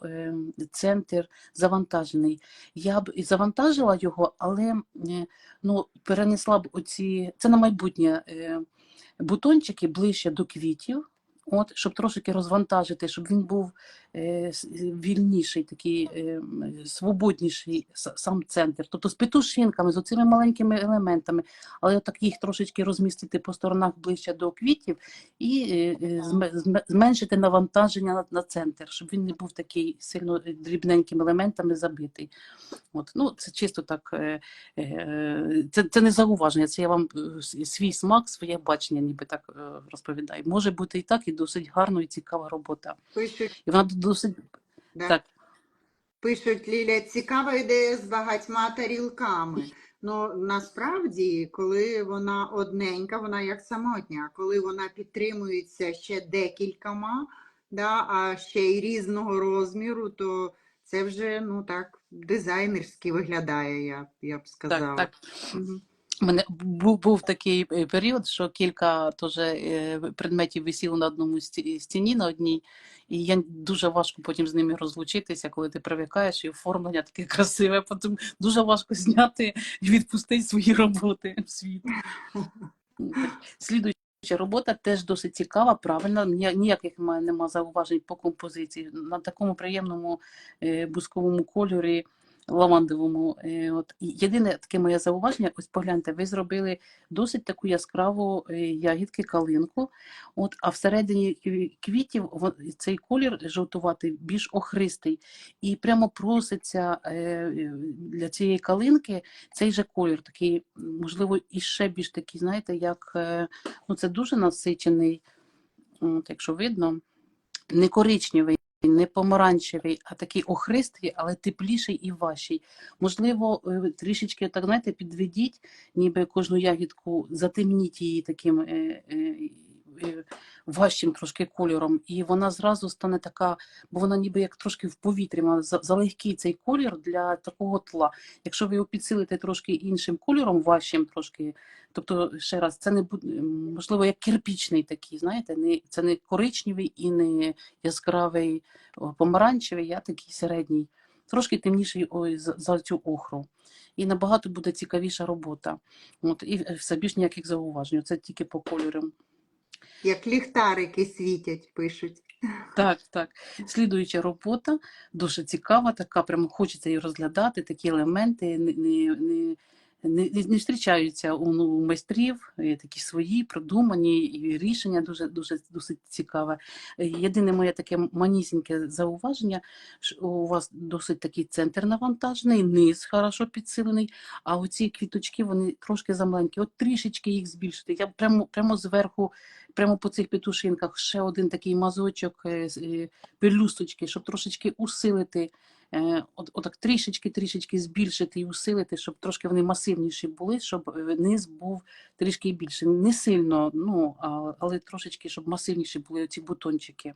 центр завантажений. Я б і завантажила його, але ну, перенесла б оці, це на майбутнє, бутончики ближче до квітів, от, щоб трошки розвантажити, щоб він був вільніший, такий свободніший сам центр. Тобто з петушинками, з оцими маленькими елементами, але так їх трошечки розмістити по сторонах ближче до квітів і зменшити навантаження на центр, щоб він не був такий сильно дрібненькими елементами забитий. От. Ну, це чисто так, це не зауваження, це я вам свій смак, своє бачення ніби так розповідаю. Може бути і так, і досить гарна і цікава робота. Пишуть, І вона досить, да. так. Пишуть, Ліля, цікава ідея з багатьма тарілками. Ну, насправді, коли вона одненька, вона як самотня, а коли вона підтримується ще декількома, да, а ще й різного розміру, то це вже, ну так, дизайнерськи виглядає, я б сказала. Так. У мене був такий період, що кілька теж предметів висіло на одному стіні, на одній, і я дуже важко потім з ними розлучитися, коли ти привикаєш, і оформлення таке красиве, потім дуже важко зняти і відпустити свої роботи в світ. Слідуюча робота теж досить цікава, правильна, ніяких нема зауважень по композиції, на такому приємному бусковому кольорі, лавандовому. От. Єдине таке моє зауваження, ось погляньте, ви зробили досить таку яскраву ягідки-калинку, от, а всередині квітів цей колір жовтуватий більш охристий. І прямо проситься для цієї калинки цей же колір, такий, можливо, і ще більш такий, знаєте, як, ну це дуже насичений, от, якщо видно, не коричневий, не помаранчевий, а такий охристий, але тепліший і важчий. Можливо, трішечки, так, знаєте, підведіть, ніби кожну ягідку, затемніть її таким важчим трошки кольором, і вона зразу стане така, бо вона ніби як трошки в повітрі, вона залегкий цей колір для такого тла. Якщо ви його підсилите трошки іншим кольором, важчим трошки, тобто, ще раз, це не буде, можливо, як кирпічний такий, знаєте, це не коричневий і не яскравий помаранчевий, а такий середній, трошки темніший за цю охру. І набагато буде цікавіша робота. От, і все більш ніяких зауважень, це тільки по кольорам. Як ліхтарики світять, пишуть. Так. Слідуюча робота, дуже цікава, така, прямо хочеться її розглядати, такі елементи не зустрічаються у майстрів, такі свої, продумані, і рішення дуже цікаве. Єдине моє таке манісіньке зауваження, що у вас досить такий центр навантажений, низ хорошо підсилений, а оці квіточки, вони трошки замаленькі, от трішечки їх збільшити. Я прямо зверху, прямо по цих петушинках ще один такий мазочок пелюсточки, щоб трошечки усилити, отак трішечки збільшити і усилити, щоб трошки вони масивніші були, щоб низ був трішки більше. Не сильно, ну, але трошечки, щоб масивніші були оці бутончики.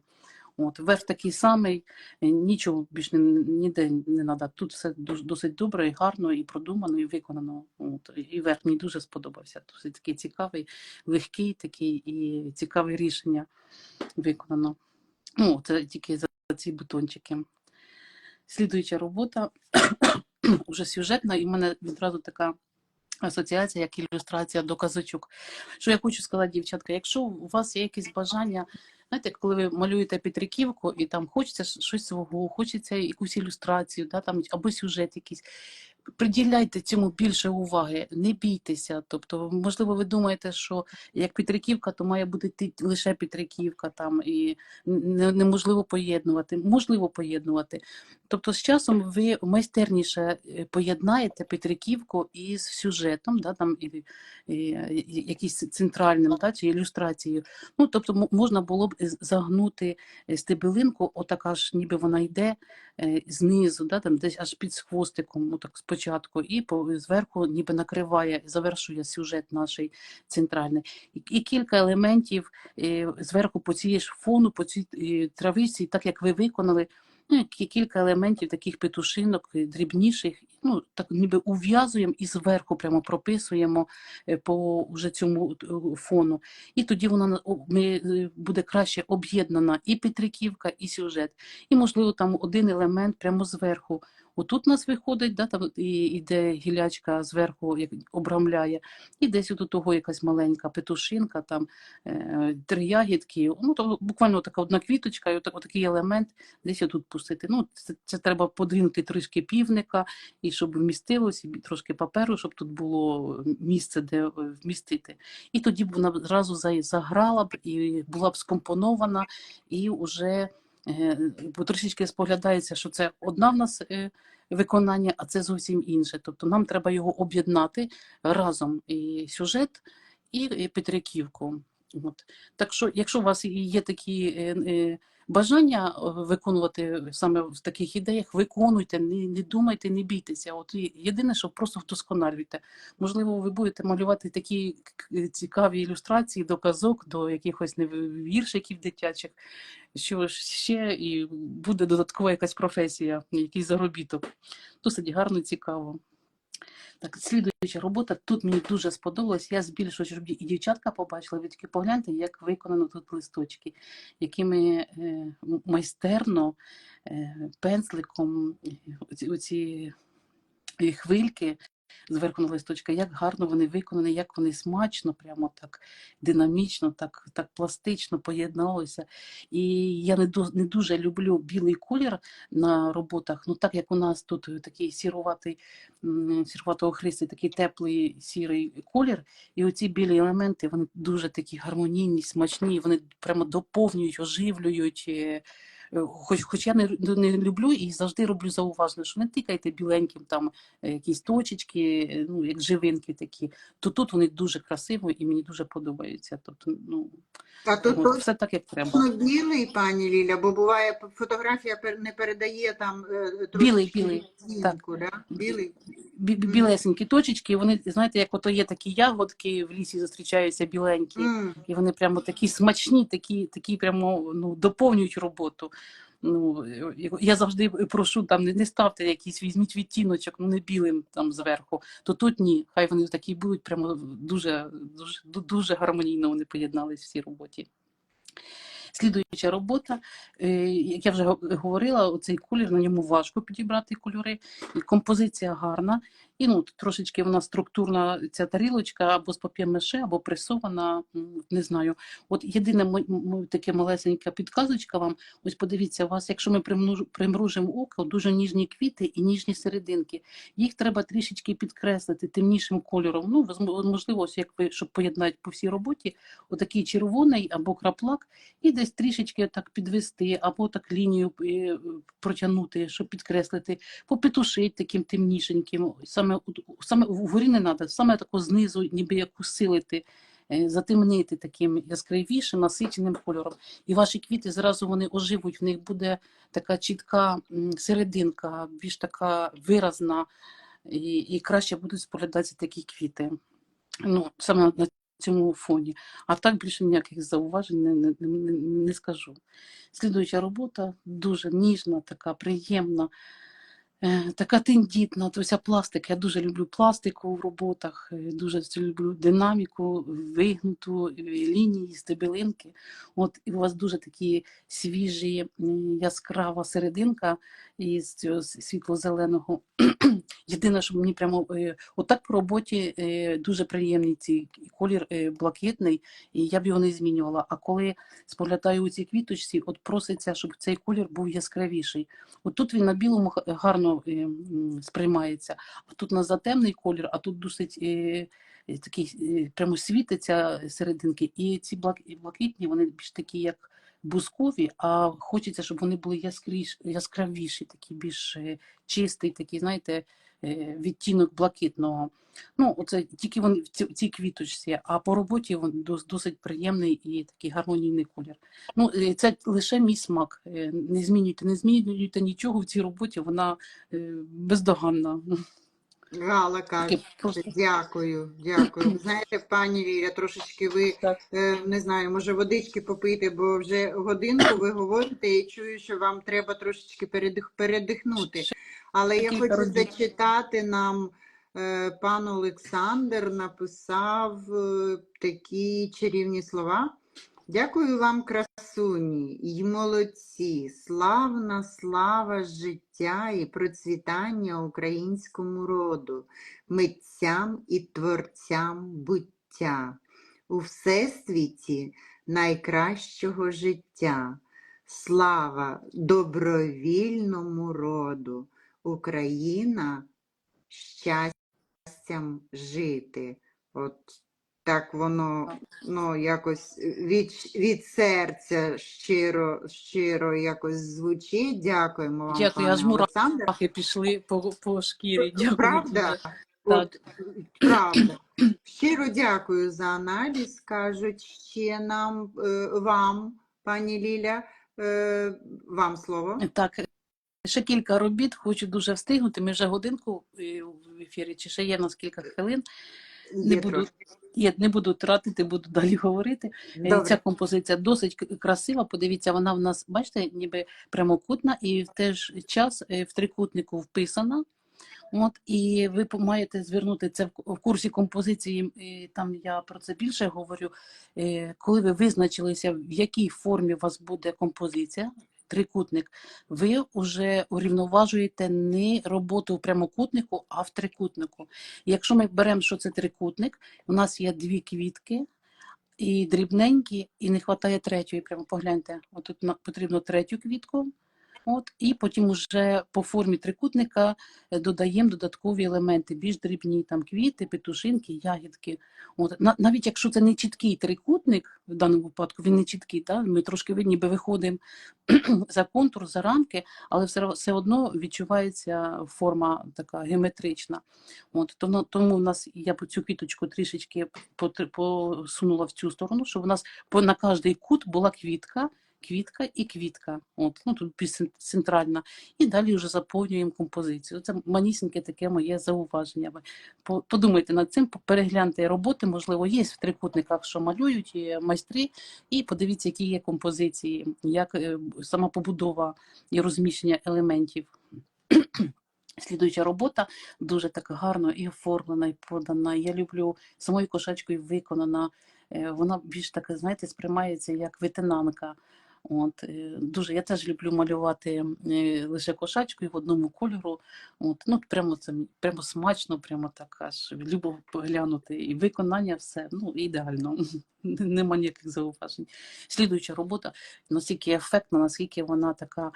От, верх такий самий, нічого більше ніде не треба. Тут все досить добре, і гарно, і продумано, і виконано. От, і верх мені дуже сподобався. Досить такий цікавий, легкий такий і цікаве рішення виконано. Ну, це тільки за ці бутончики. Слідуюча робота, вже сюжетна, і в мене відразу така асоціація, як ілюстрація до казочок. Що я хочу сказати, дівчатка, якщо у вас є якісь бажання, знаєте, коли ви малюєте Петриківку і там хочеться щось свого, хочеться якусь ілюстрацію, да, там, або сюжет якийсь, приділяйте цьому більше уваги, не бійтеся. Тобто, можливо, ви думаєте, що як Петриківка, то має бути лише Петриківка там, і неможливо поєднувати. Можливо поєднувати. Тобто, з часом ви майстерніше поєднаєте Петриківку із сюжетом, да, там, і якийсь центральним, да, чи ілюстрацією. Ну, тобто, можна було б загнути стебелинку, отака ж, ніби вона йде знизу, да, там десь аж під хвостиком, отак спочатку, і зверху ніби накриває, завершує сюжет наш центральний. І кілька елементів зверху по цій ж фону, по цій травичці, так як ви виконали, ну, кілька елементів таких петушинок, дрібніших, ну, так ніби ув'язуємо і зверху прямо прописуємо по вже цьому фону. І тоді вона буде краще об'єднана і Петриківка, і сюжет. І, можливо, там один елемент прямо зверху. Отут у нас виходить, да, там іде гілячка зверху, як обрамляє, і десь от у того якась маленька петушинка, там 3 ягідки, ну, то буквально така одна квіточка, і отакий елемент десь отут пустити. Ну, це треба подвинути трішки півника, і щоб вмістилось, і трошки паперу, щоб тут було місце, де вмістити. І тоді б вона зразу заграла б, і була б скомпонована, і вже бо трішечки споглядається, що це одна в нас виконання, а це зовсім інше. Тобто нам треба його об'єднати разом, і сюжет, і Петриківку. От. Так що, якщо у вас є такі бажання виконувати саме в таких ідеях, виконуйте, не думайте, не бійтеся. От єдине, що просто вдосконалюйте. Можливо, ви будете малювати такі цікаві ілюстрації до казок, до якихось віршиків дитячих, що ще і буде додаткова якась професія, якийсь заробіток. Досить гарно, цікаво. Так, слідуюча робота, тут мені дуже сподобалось, я збільшую, щоб і дівчатка побачила, ви тільки погляньте, як виконано тут листочки, якими майстерно пензликом оці хвильки зверху на листочка, як гарно вони виконані, як вони смачно, прямо так динамічно, так пластично поєдналися. І я не дуже люблю білий колір на роботах, ну так як у нас тут такий сірувато-охристий, такий теплий сірий колір, і оці білі елементи, вони дуже такі гармонійні, смачні, вони прямо доповнюють, оживлюють. Хоч я не люблю і завжди роблю зауваження, що не тикайте біленьким там якісь точечки, ну як живинки такі, то тут вони дуже красиво і мені дуже подобаються. Тобто, ну, А тут все так, як треба. точно білий, пані Ліля, бо буває, фотографія не передає там Білий, відтінку, да? Білий. Білесенькі точечки, вони, знаєте, як ото є такі ягодки, в лісі зустрічаються біленькі, і вони прямо такі смачні, такі прямо, ну, доповнюють роботу. Ну, я завжди прошу, там не ставте якийсь, візьміть відтіночок, ну не білим там зверху, то тут ні, хай вони такі будуть, прямо дуже гармонійно вони поєднались в цій роботі. Слідуюча робота, як я вже говорила, оцей колір, на ньому важко підібрати кольори, і композиція гарна, і ну, трошечки вона структурна, ця тарілочка, або з пап'є-маше, або пресована, не знаю. От єдине таке малесенька підказочка вам, ось подивіться, у вас, якщо ми примружимо око, дуже ніжні квіти і ніжні серединки, їх треба трішечки підкреслити темнішим кольором, ну, можливо, ось як ви, щоб поєднати по всій роботі, отакий червоний або краплак, і десь трішечки так підвести, або так лінію протягнути, щоб підкреслити, попетушити таким темнішеньким, саме вгорі не треба, саме тако знизу, ніби як усилити, затемнити таким яскравішим, насиченим кольором. І ваші квіти зразу вони оживуть, в них буде така чітка серединка, більш така виразна, і краще будуть споглядатися такі квіти. Ну, саме на цьому фоні. А так більше ніяких зауважень не скажу. Слідуюча робота дуже ніжна, така приємна. Така тендітна, от вся пластика. Я дуже люблю пластику в роботах, дуже люблю динаміку, вигнуту лінії, стебелинки. От і у вас дуже такі свіжі, яскрава серединка із цього світло-зеленого. Єдине, що мені прямо отак по роботі дуже приємний цей колір блакитний, і я б його не змінювала. А коли споглядаю у цій квіточці, от проситься, щоб цей колір був яскравіший. От тут він на білому гарно сприймається, а тут на затемний колір, а тут досить такий прямо світиться серединки. І ці блакитні, вони більш такі, як бускові, а хочеться, щоб вони були яскравіші, такі більш чистий, такий, знаєте, відтінок блакитного. Ну, оце тільки вони в цій квіточці, а по роботі він досить приємний і такий гармонійний колір. Ну, це лише мій смак. Не змінюйте нічого в цій роботі, вона бездоганна. Гала каже, Таке просто дякую, дякую. Ви знаєте, пані Ліля, трошечки ви, так. не знаю, може водички попити, бо вже годинку ви говорите і чую, що вам треба трошечки передихнути. Але я Кілька хочу робіт. зачитати нам, пан Олександр написав такі чарівні слова. Дякую вам, красуні й молодці, славна слава життя і процвітання українському роду, митцям і творцям буття, у всесвіті найкращого життя, слава добровільному роду, Україна щастям жити. От так воно, ну, якось від серця щиро якось звучить. Дякуємо вам, Дякую, аж пане Олександр. мурахи пішли по шкірі. Дякую Правда? дуже. Так. От, правда. Щиро дякую за аналіз, кажуть ще нам, вам, пані Ліля, вам слово. Так, ще кілька робіт, хочу дуже встигнути. Ми вже годинку в ефірі, чи ще є в нас кілька хвилин. Є трошки. Не буду тратити, буду далі говорити. Ця Добре. композиція досить красива. Подивіться, вона в нас, бачите, ніби прямокутна і в той ж час в трикутнику вписана. От, і ви маєте звернути це в курсі композиції, там я про це більше говорю, коли ви визначилися, в якій формі у вас буде композиція, трикутник, ви вже урівноважуєте не роботу в прямокутнику, а в трикутнику. І якщо ми беремо, що це трикутник, у нас є дві квітки, і дрібненькі, і не вистачає третьої, прямо погляньте, от тут потрібно третю квітку. От, і потім вже по формі трикутника додаємо додаткові елементи, більш дрібні, там квіти, петушинки, ягідки. От, навіть якщо це не чіткий трикутник, в даному випадку він не чіткий, та, ми трошки ніби виходимо за контур, за рамки, але все одно відчувається форма така геометрична. От, тому в нас, я по цю квіточку трішечки посунула в цю сторону, щоб у нас на кожний кут була квітка і квітка. От, ну, тут більш центральна. І далі вже заповнюємо композицію. Це манісіньке таке моє зауваження. Ви подумайте над цим, перегляньте роботи, можливо, є в трикутниках, що малюють і майстри, і подивіться, які є композиції, як сама побудова і розміщення елементів. Слідуюча робота дуже так гарно і оформлена, і подана. Я люблю самою кошачкою виконана. Вона більш так, знаєте, сприймається як ветенанка. От, дуже, я теж люблю малювати лише кошачкою в одному кольору. От, ну, прямо смачно, прямо так аж любо поглянути. І виконання все, ну, ідеально. Нема ніяких зауважень. Слідуюча робота, наскільки ефектна, наскільки вона така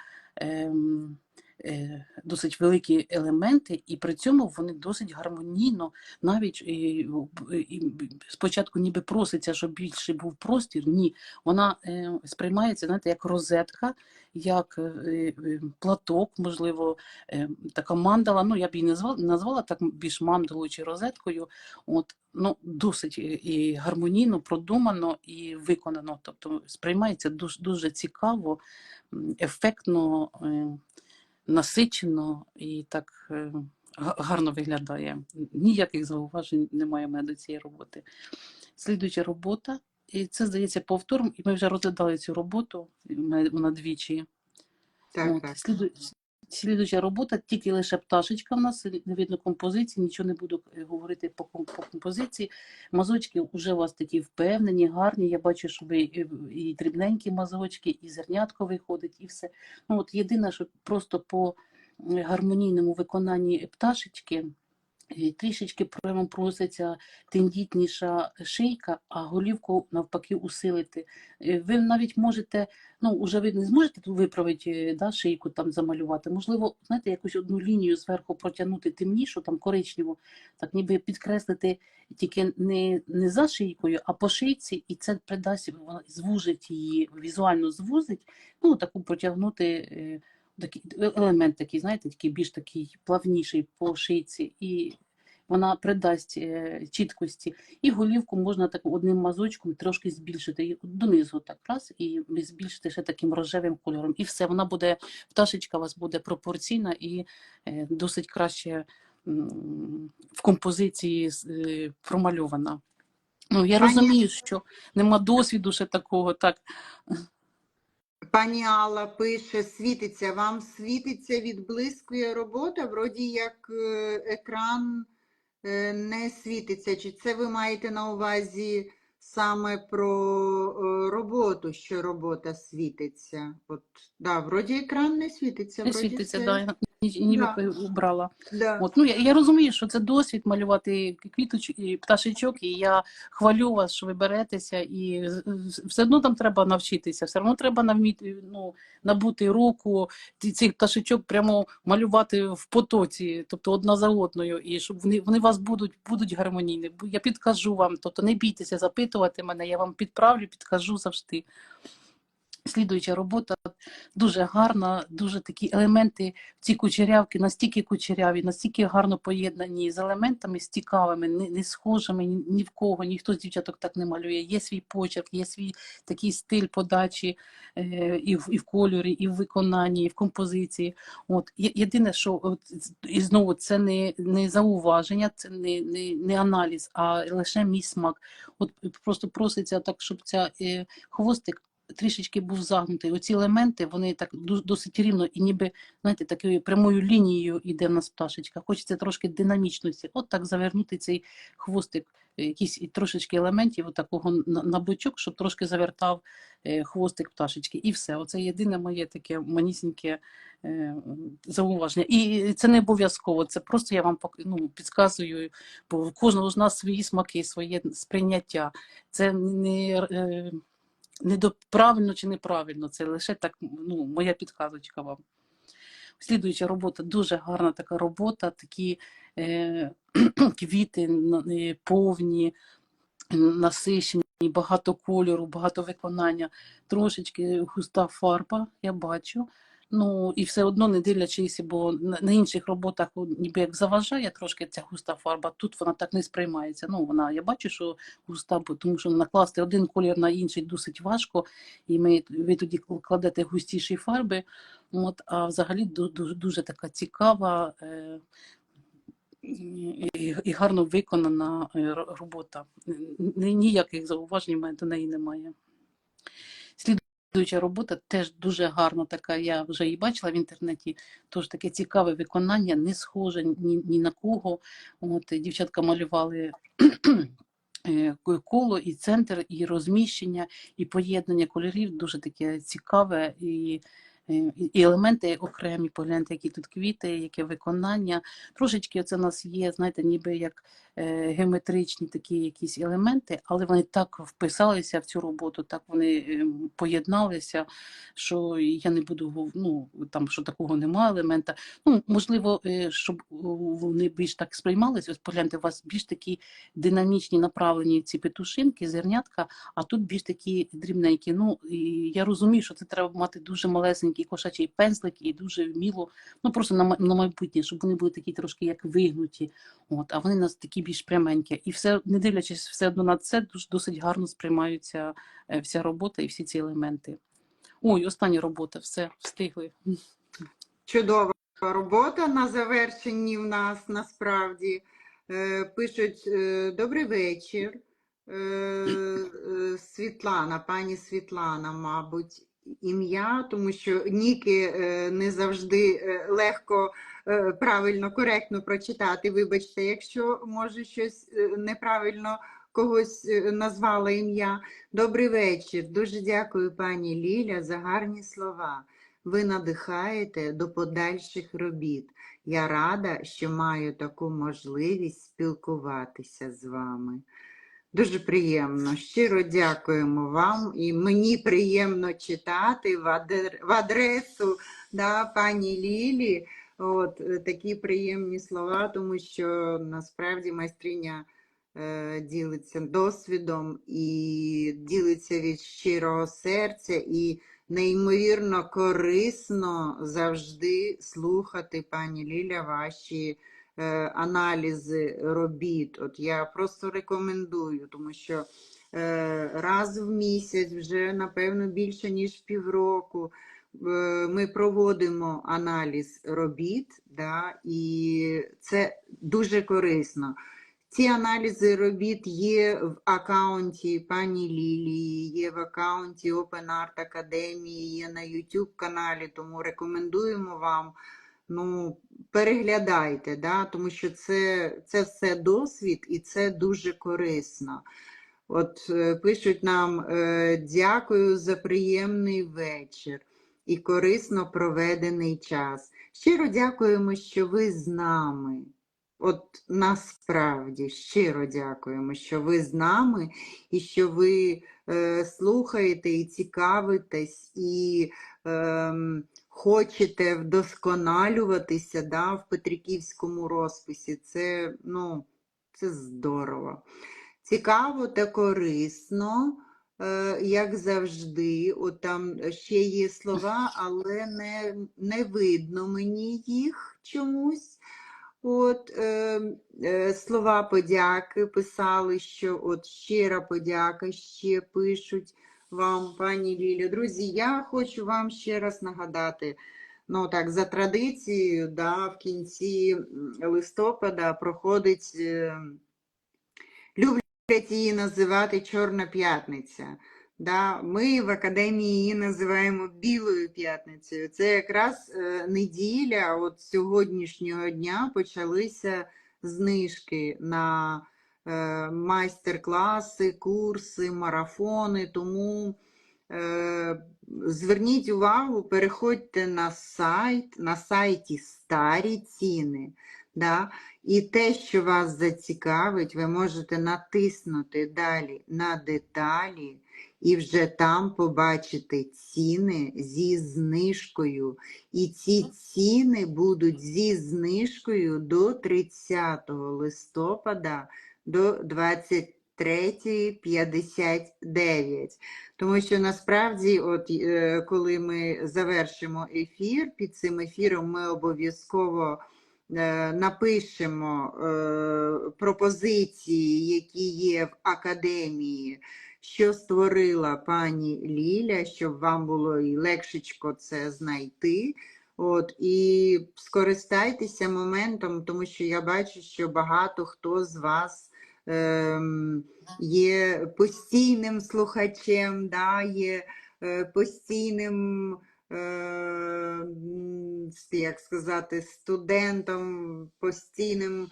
досить великі елементи, і при цьому вони досить гармонійно, навіть спочатку ніби проситься, щоб більше був простір, ні, вона сприймається, знаєте, як розетка, як платок, можливо, така мандала, ну я б її назвала так більш мандалою чи розеткою, от, ну, досить і гармонійно, продумано і виконано, тобто сприймається дуже, дуже цікаво, ефектно, насичено і так гарно виглядає. Ніяких зауважень немає в мене до цієї роботи. Слідуюча робота, і це, здається, повтор, і ми вже розглядали цю роботу, вона двічі. Так, От, так. Слідуюча робота, тільки лише пташечка в нас, не видно композиції, нічого не буду говорити по композиції. Мазочки вже у вас такі впевнені, гарні. Я бачу, що ви і дрібненькі мазочки, і зернятко виходить, і все. Ну, от єдине, що просто по гармонійному виконанні пташечки трішечки прямо проситься тендітніша шийка, а голівку навпаки усилити. Ви навіть можете, ну вже ви не зможете тут виправити да, шийку, там замалювати. Можливо, знаєте, якусь одну лінію зверху протягнути темнішу, там коричневу, так ніби підкреслити тільки не за шийкою, а по шийці, і це придасть, звужить її, візуально звузить, ну таку протягнути. Такий елемент такий, знаєте, такий більш такий плавніший по шийці, і вона придасть чіткості. І голівку можна так одним мазочком трошки збільшити донизу, так раз, і збільшити ще таким рожевим кольором. І все, вона буде, пташечка у вас буде пропорційна і досить краще в композиції промальована. Ну, я Пані, розумію, що нема досвіду ще такого, так. пані Алла пише, світиться. Вам світиться, відблискує робота, вроді як екран не світиться. Чи це ви маєте на увазі саме про роботу, що робота світиться? От, да, вроді екран не світиться, Не вроді світиться, все. да, я ніби Да, убрала. да. От, ну, я розумію, що це досвід малювати квіточок і пташечок, і я хвалю вас, що ви беретеся, і все одно там треба навчитися, все одно треба ну, набути руку, цих пташечок прямо малювати в потоці, тобто одна за одною, і щоб вони вас будуть гармонійні. Я підкажу вам, тобто не бійтеся запитувати мене, я вам підправлю, підкажу завжди. Слідуюча робота дуже гарна, дуже такі елементи, ці кучерявки настільки кучеряві, настільки гарно поєднані з елементами, з цікавими, не схожими ні в кого, ніхто з дівчаток так не малює. Є свій почерк, є свій такий стиль подачі і в кольорі, і в виконанні, і в композиції. От. Єдине, що от, і знову це не зауваження, це не аналіз, а лише мій смак. От просто проситься так, щоб ця хвостик трішечки був загнутий. Оці елементи, вони так досить рівно і ніби, знаєте, такою прямою лінією йде в нас пташечка. Хочеться трошки динамічності. От так завернути цей хвостик, якісь трошечки елементів такого на бочок, щоб трошки завертав хвостик пташечки. І все. Оце єдине моє таке манісіньке зауваження. І це не обов'язково, це просто я вам підказую, бо в кожного з нас свої смаки, своє сприйняття. Це не правильно чи неправильно, це лише так, ну, моя підказочка вам. Слідуюча робота, дуже гарна така робота, такі квіти повні, насичені, багато кольору, багато виконання, трошечки густа фарба, я бачу. Ну, і все одно, не дивлячись, бо на інших роботах ніби як заважає трошки ця густа фарба, тут вона так не сприймається. Ну, я бачу, що густа, тому що накласти один колір на інший досить важко, і ви тоді кладете густіші фарби, от, а взагалі дуже така цікава і гарно виконана робота. Ніяких зауважень в мене до неї немає. Слідуюча робота теж дуже гарна така, я вже її бачила в інтернеті, тож таке цікаве виконання, не схоже ні на кого. От, дівчатка малювали коло, і центр, і розміщення, і поєднання кольорів дуже таке цікаве, і елементи окремі, погляньте, які тут квіти, яке виконання. Трошечки це у нас є, знаєте, ніби як геометричні такі якісь елементи, але вони так вписалися в цю роботу, так вони поєдналися, що я не буду, ну, там, що такого немає елемента. Ну, можливо, щоб вони більш так сприймалися, ось погляньте, у вас більш такі динамічні направлені ці петушинки, зернятка, а тут більш такі дрібненькі. Ну, і я розумію, що це треба мати дуже малесенький кошачий пензлик і дуже вміло, ну, просто на майбутнє, щоб вони були такі трошки як вигнуті, от, а вони у нас такі більш пряменькі. І все, не дивлячись все одно на це, досить гарно сприймаються вся робота і всі ці елементи. Ой, остання робота, все, встигли. Чудова робота на завершенні в нас насправді. Пишуть добрий вечір. Світлана, пані Світлана, мабуть. ім'я, тому що ніки не завжди легко, правильно, коректно прочитати. Вибачте, якщо може щось неправильно когось назвала ім'я. Добрий вечір. Дуже дякую, пані Ліля, за гарні слова. Ви надихаєте до подальших робіт. Я рада, що маю таку можливість спілкуватися з вами. Дуже приємно. Щиро дякуємо вам. І мені приємно читати в адресу, да, пані Лілі такі приємні слова, тому що насправді майстриня ділиться досвідом і ділиться від щирого серця, і неймовірно корисно завжди слухати, пані Ліля, ваші аналізи робіт. От я просто рекомендую, тому що раз в місяць, вже, напевно, більше ніж півроку, ми проводимо аналіз робіт, да, і це дуже корисно. Ці аналізи робіт є в аккаунті пані Лілії, є в аккаунті Open Art Академії, є на YouTube-каналі, тому рекомендуємо вам, переглядайте, да, тому що це все досвід і це дуже корисно. От пишуть нам: дякую за приємний вечір і корисно проведений час. Щиро дякуємо, що ви з нами. От насправді щиро дякуємо, що ви з нами і що ви слухаєте і цікавитесь, і хочете вдосконалюватися, да, в петриківському розписі. Це здорово. Цікаво та корисно, як завжди. От там ще є слова, але не видно мені їх чомусь. Слова подяки писали, що щира подяка ще пишуть вам, пані Лілі. Друзі, я хочу вам ще раз нагадати, за традицією, да, в кінці листопада проходить, люблять її називати Чорна п'ятниця. Да, ми в Академії її називаємо Білою п'ятницею. Це якраз неділя, от сьогоднішнього дня почалися знижки на майстер-класи, курси, марафони, тому зверніть увагу, переходьте на сайті старі ціни. Да? І те, що вас зацікавить, ви можете натиснути далі на деталі і вже там побачити ціни зі знижкою. І ці ціни будуть зі знижкою до 30 листопада до 23:59. Тому що насправді, коли ми завершимо ефір, під цим ефіром ми обов'язково напишемо пропозиції, які є в Академії, що створила пані Ліля, щоб вам було і легшечко це знайти. І скористайтеся моментом, тому що я бачу, що багато хто з вас є постійним слухачем, да, є постійним, як сказати, студентом, постійним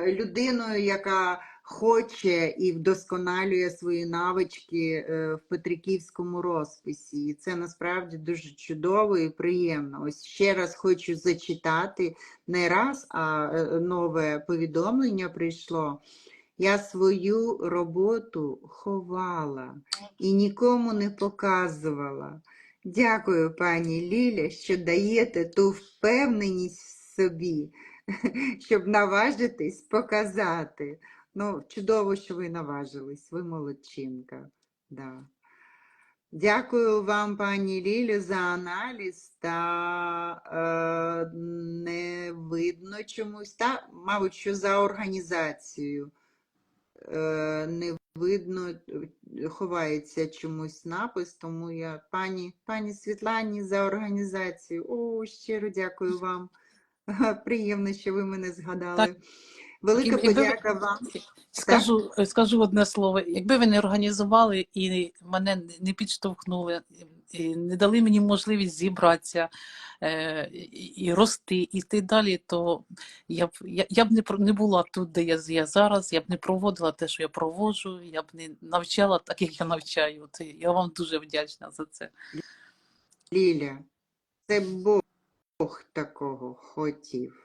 людиною, яка хоче і вдосконалює свої навички в петриківському розписі. І це насправді дуже чудово і приємно. Ось ще раз хочу зачитати, не раз, а нове повідомлення прийшло. Я свою роботу ховала і нікому не показувала. Дякую, пані Ліля, що даєте ту впевненість в собі, щоб наважитись показати. Чудово, що ви наважились, ви молодчинка. Да. Дякую вам, пані Лілі, за аналіз, та не видно чомусь, мабуть, що за організацію. Не видно, ховається чомусь напис, тому я пані Світлані за організацію. Щиро дякую вам. Приємно, що ви мене згадали. Так. Велика подяка вам. Скажу одне слово. Якби ви не організували і мене не підштовхнули і не дали мені можливість зібратися і рости, і йти далі, то я б не була тут, де я зараз, я б не проводила те, що я проводжу, я б не навчала так, як я навчаю. От я вам дуже вдячна за це. Ліля, це Бог такого хотів.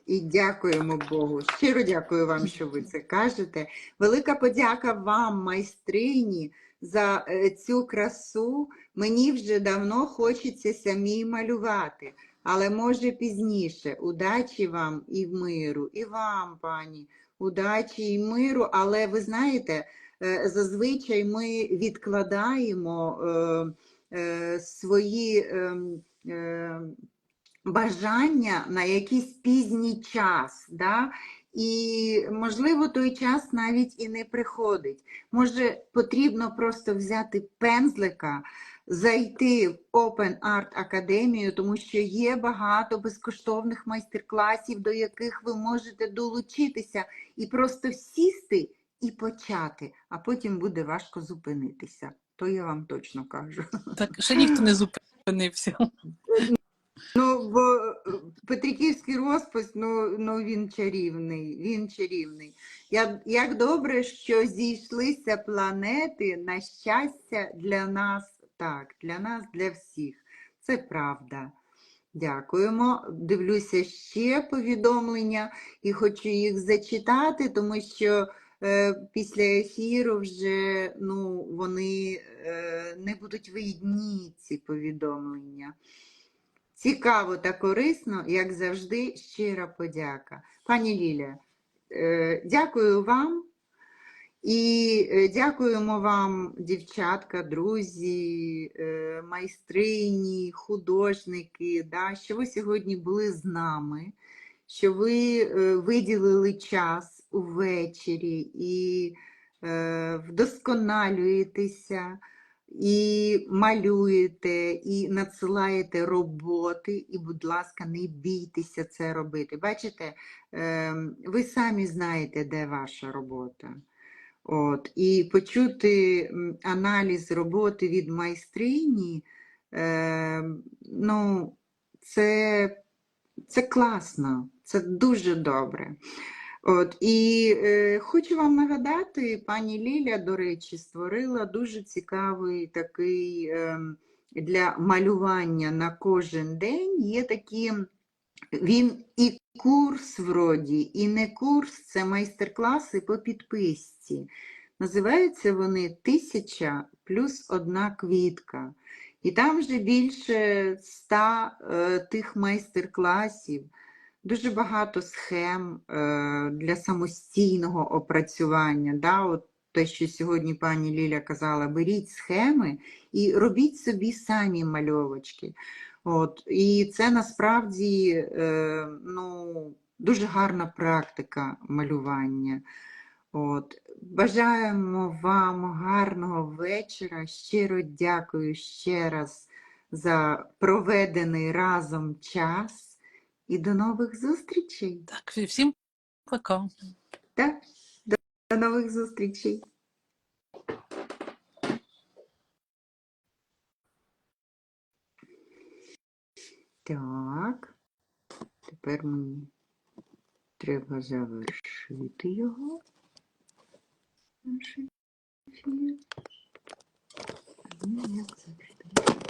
І дякуємо Богу. Щиро дякую вам, що ви це кажете. Велика подяка вам, майстрині, за цю красу. Мені вже давно хочеться самій малювати, але може пізніше. Удачі вам і миру, і вам, пані, удачі і миру. Але ви знаєте, зазвичай ми відкладаємо свої бажання на якийсь пізній час, да? І, можливо, той час навіть і не приходить. Може, потрібно просто взяти пензлика, зайти в Open Art Академію, тому що є багато безкоштовних майстер-класів, до яких ви можете долучитися і просто сісти і почати, а потім буде важко зупинитися. То я вам точно кажу. Так, ще ніхто не зупинився. Ну, бо Петриківський розпис, він чарівний, він чарівний. Як добре, що зійшлися планети на щастя для нас, так, для нас, для всіх. Це правда. Дякуємо. Дивлюся ще повідомлення і хочу їх зачитати, тому що після ефіру вже вони не будуть видні, ці повідомлення. Цікаво та корисно, як завжди, щира подяка. Пані Ліля, дякую вам і дякуємо вам, дівчатка, друзі, майстрині, художники, що ви сьогодні були з нами, що ви виділили час увечері і вдосконалюєтеся, і малюєте, і надсилаєте роботи, і, будь ласка, не бійтеся це робити. Бачите, ви самі знаєте, де ваша робота. І почути аналіз роботи від майстрині, це класно, це дуже добре. І хочу вам нагадати, пані Ліля, до речі, створила дуже цікавий такий для малювання на кожен день. Є такі, він і курс вроді, і не курс, це майстер-класи по підписці. Називаються вони «1000 плюс одна квітка». І там вже більше 100 тих майстер-класів. Дуже багато схем для самостійного опрацювання. От те, що сьогодні пані Ліля казала, беріть схеми і робіть собі самі мальовочки. І це насправді дуже гарна практика малювання. Бажаємо вам гарного вечора. Щиро дякую ще раз за проведений разом час. І до нових зустрічей. Так, всім пока. Так, до нових зустрічей. Так, тепер мені треба завершити його. Наш ефір. Як завжди.